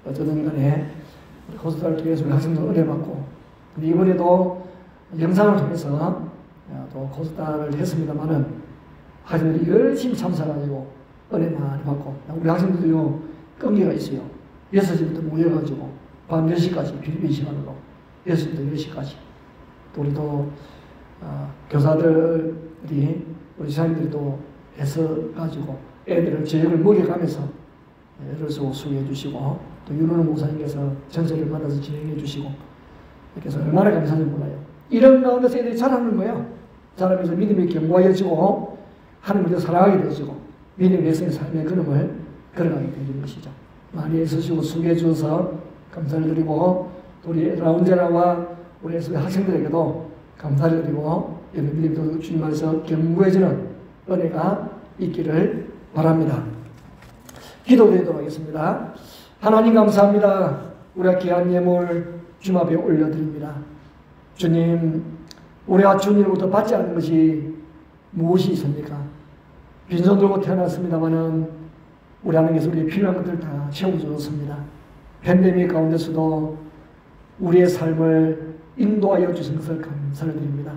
어쩌든 간에, 우리 코스타를 통해서 우리 학생들 은혜 받고, 근데 이번에도 영상을 통해서 또 코스타를 했습니다만은, 학생들이 열심히 참석해가지고, 은혜 많이 받고, 우리 학생들도요, 끈기가 있어요. 6시부터 모여가지고, 밤 10시까지, 필리핀 시간으로, 6시부터 10시까지. 또 우리도, 교사들이, 우리 지사님들도 애써가지고, 애들을 저녁을 먹여가면서, 애를 쓰고 수고해 주시고, 또 윤호는 목사님께서 전세를 받아서 진행해 주시고, 이렇게 해서 얼마나 감사한지 몰라요. 이런 가운데서 애들이 자라는 거예요. 자라면서 믿음이 견고해지고, 하나님을 사랑하게 되어지고, 믿음의 삶의 걸음을 걸어가게 되는 것이죠. 많이 애쓰시고 수고해 주셔서 감사를 드리고, 우리 라운제라와 우리 학생들에게도 감사를 드리고, 이런 믿음도 주님 안에서 견고해지는 은혜가 있기를 바랍니다. 기도드리도록 하겠습니다. 하나님 감사합니다. 우리가 귀한 예물 주님 앞에 올려드립니다. 주님, 우리가 주님으로부터 받지 않는 것이 무엇이 있습니까? 빈손 들고 태어났습니다마는 우리 하나님께서 우리의 필요한 것들 다 채워주셨습니다. 팬데믹 가운데서도 우리의 삶을 인도하여 주신 것을 감사를 드립니다.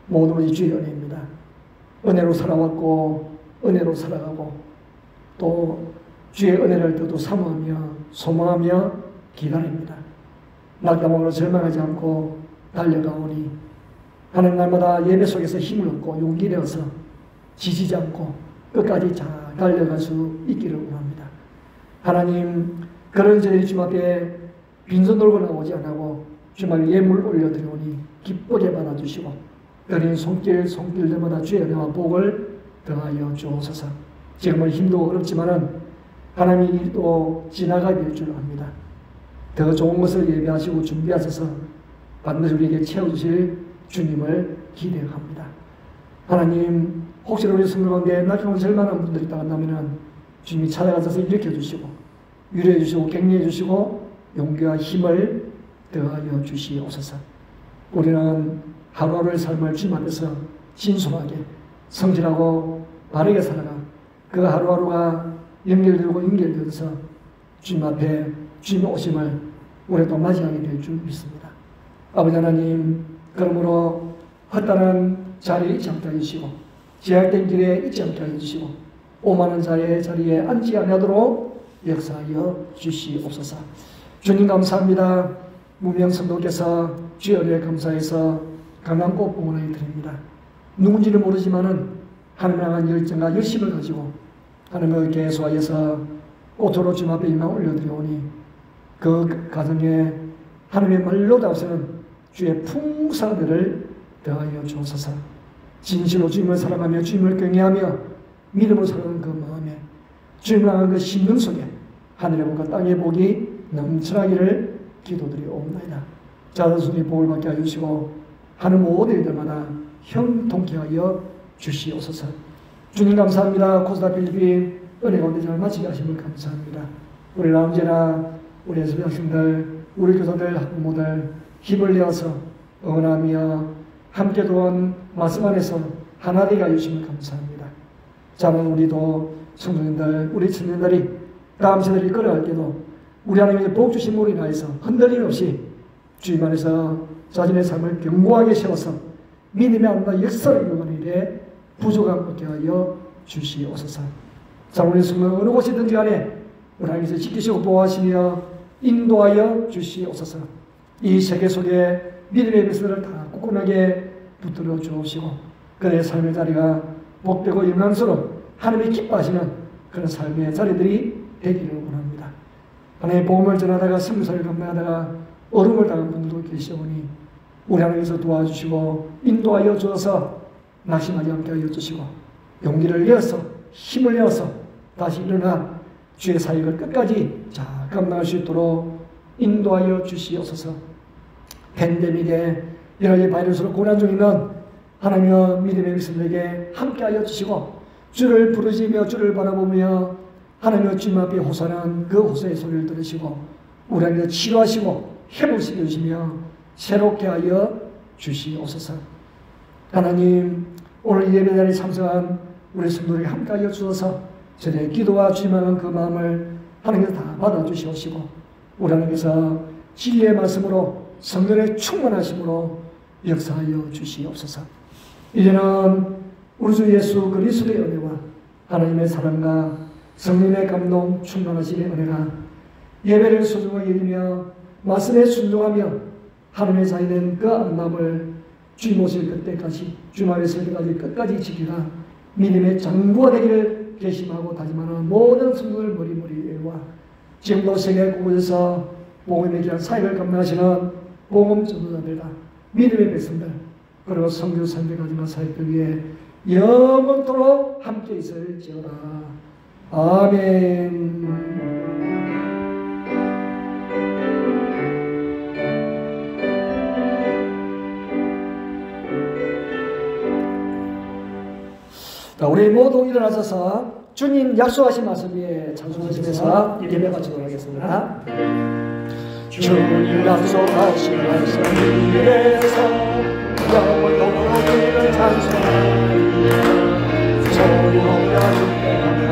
모든 것이 주의 은혜입니다. 은혜로 살아왔고 은혜로 살아가고 또 주의 은혜를 더도 사모하며 소망하며 기다립니다. 낙담으로 절망하지 않고 달려가오니 하는 날마다 예배 속에서 힘을 얻고 용기 내어서 지치지 않고 끝까지 잘 달려갈 수 있기를 원합니다. 하나님, 그런 저희 주님 앞에 빈손 들고 나오지 않고 주님 앞에 예물 올려드리오니 기쁘게 받아주시고 어린 손길들마다 주의 은혜와 복을 더하여 주옵소서. 지금은 힘도 어렵지만은 하나님이 또 지나가게 될 줄 압니다. 더 좋은 것을 예배하시고 준비하셔서 반드시 우리에게 채워주실 주님을 기대합니다. 하나님, 혹시 우리 성도 가운데 낙심하고 절망한 분들이 있다 한다면 주님이 찾아가셔서 일으켜주시고 위로해주시고 격려해주시고 용기와 힘을 더하여 주시옵소서. 우리는 하루하루의 삶을 주님 앞에서 신속하게 성실하고 바르게 살아가 그 하루하루가 연결되고 연결되어서 주님 앞에 주님의 오심을 우리도 맞이하게 될 줄 믿습니다. 아버지 하나님, 그러므로 헛다른 자리에 있지 않게 해주시고 제약된 길에 있지 않게 해주시고 오만한 자리에 앉지 않도록 역사하여 주시옵소서. 주님 감사합니다. 무명 성도께서 주의 은혜에 감사해서 강남꽃 봉헌을 드립니다. 누군지는 모르지만은 하나님을 향한 열정과 열심을 가지고 하나님을 계수하여서 꽃으로 주님 앞에 임하 올려드리오니 그 가정에 하나님의 말로 답서는 주의 풍성들을 더하여 주옵소서. 진실로 주님을 사랑하며 주님을 경외하며 믿음으로 살아가는 그 마음에 주님을 향한 그 심령 속에 하늘의 복과 땅의 복이 넘쳐나기를 기도드리옵나이다. 자손이 복을 받게 하여 주시고 하는 모든 일들마다 형통케 하여 주시옵소서. 주님 감사합니다. 코스타 필리핀 은혜 가운데 잘 마치게 하심을 감사합니다. 우리 라운제나 우리 예수의 학생들, 우리 교사들, 학부모들 힘을 내어서 응원하며 함께 도한 말씀 안에서 하나 되게 하여 주심을 감사합니다. 자는 우리도 성도님들, 우리 청년들이 다음 세대를 끌어갈 때도 우리 하나님의 복 주심으로 인하여서 흔들림 없이 주님 안에서 자신의 삶을 견고하게 세워서 믿음의 아름다운 역사를 이루는 일에 부족함 없게 하여 주시옵소서. 우리 숨은 어느 곳이든지 간에 우리 하나님께서 지키시고 보호하시며 인도하여 주시옵소서. 이 세계 속에 믿음의 백성들을 다 굳건하게 붙들어 주옵시고 그의 삶의 자리가 복되고 영광스러운 하나님이 기뻐하시는 그런 삶의 자리들이 되기를 원합니다. 하나님의 복음을 전하다가 승리사를 감당하다가 어려움을 당한 분들도 계시오니 우리 하나님께서 도와주시고 인도하여 주어서 낙심하지 않게 하여 주시고 용기를 내어서 힘을 내어서 다시 일어나 주의 사역을 끝까지 잘 감당할 수 있도록 인도하여 주시옵소서. 팬데믹에 여러 가지 바이러스로 고난 중에 있는 하나님의 믿음의 백성들에게 함께하여 주시고 주를 부르시며 주를 바라보며 하나님의 주님 앞에 호소하는 그 호소의 소리를 들으시고 우리 하나님께서 치료하시고 회복시켜 주시며 새롭게 하여 주시옵소서. 하나님 오늘 예배 자리에 참석한 우리 성도들에게 함께하여 주셔서 저의 기도와 주님하는 그 마음을 하나님께서 다 받아주시옵시고 우리 하나님께서 진리의 말씀으로 성령의 충만하심으로 역사하여 주시옵소서. 이제는 우리 주 예수 그리스도의 은혜와 하나님의 사랑과 성령의 감동 충만하심의 은혜가 예배를 소중하게 여기며 말씀에 순종하며 하나님의 자녀된 그 아름다움을 주님 오실 그때까지 주님 앞에 설 때까지 끝까지 지키라 믿음의 장부가 되기를 결심하고 다짐하는 모든 성도들 머리머리와 지금도 세계 곳곳에서 복음의 귀한 사역을 감당하시는 복음 전도자들과 믿음의 백성들 그리고 성교 선교 가지마 사역들 위해 영원토록 함께 있을지어다. 아멘. 자, 우리 모두 일어나셔서 주님 약속하신 말씀 위에 찬송하시면서 예배 마치도록 하겠습니다. 주님 약속하신 말씀 위에서 영원토록 주님을 찬송하리라. 소리 높여 주께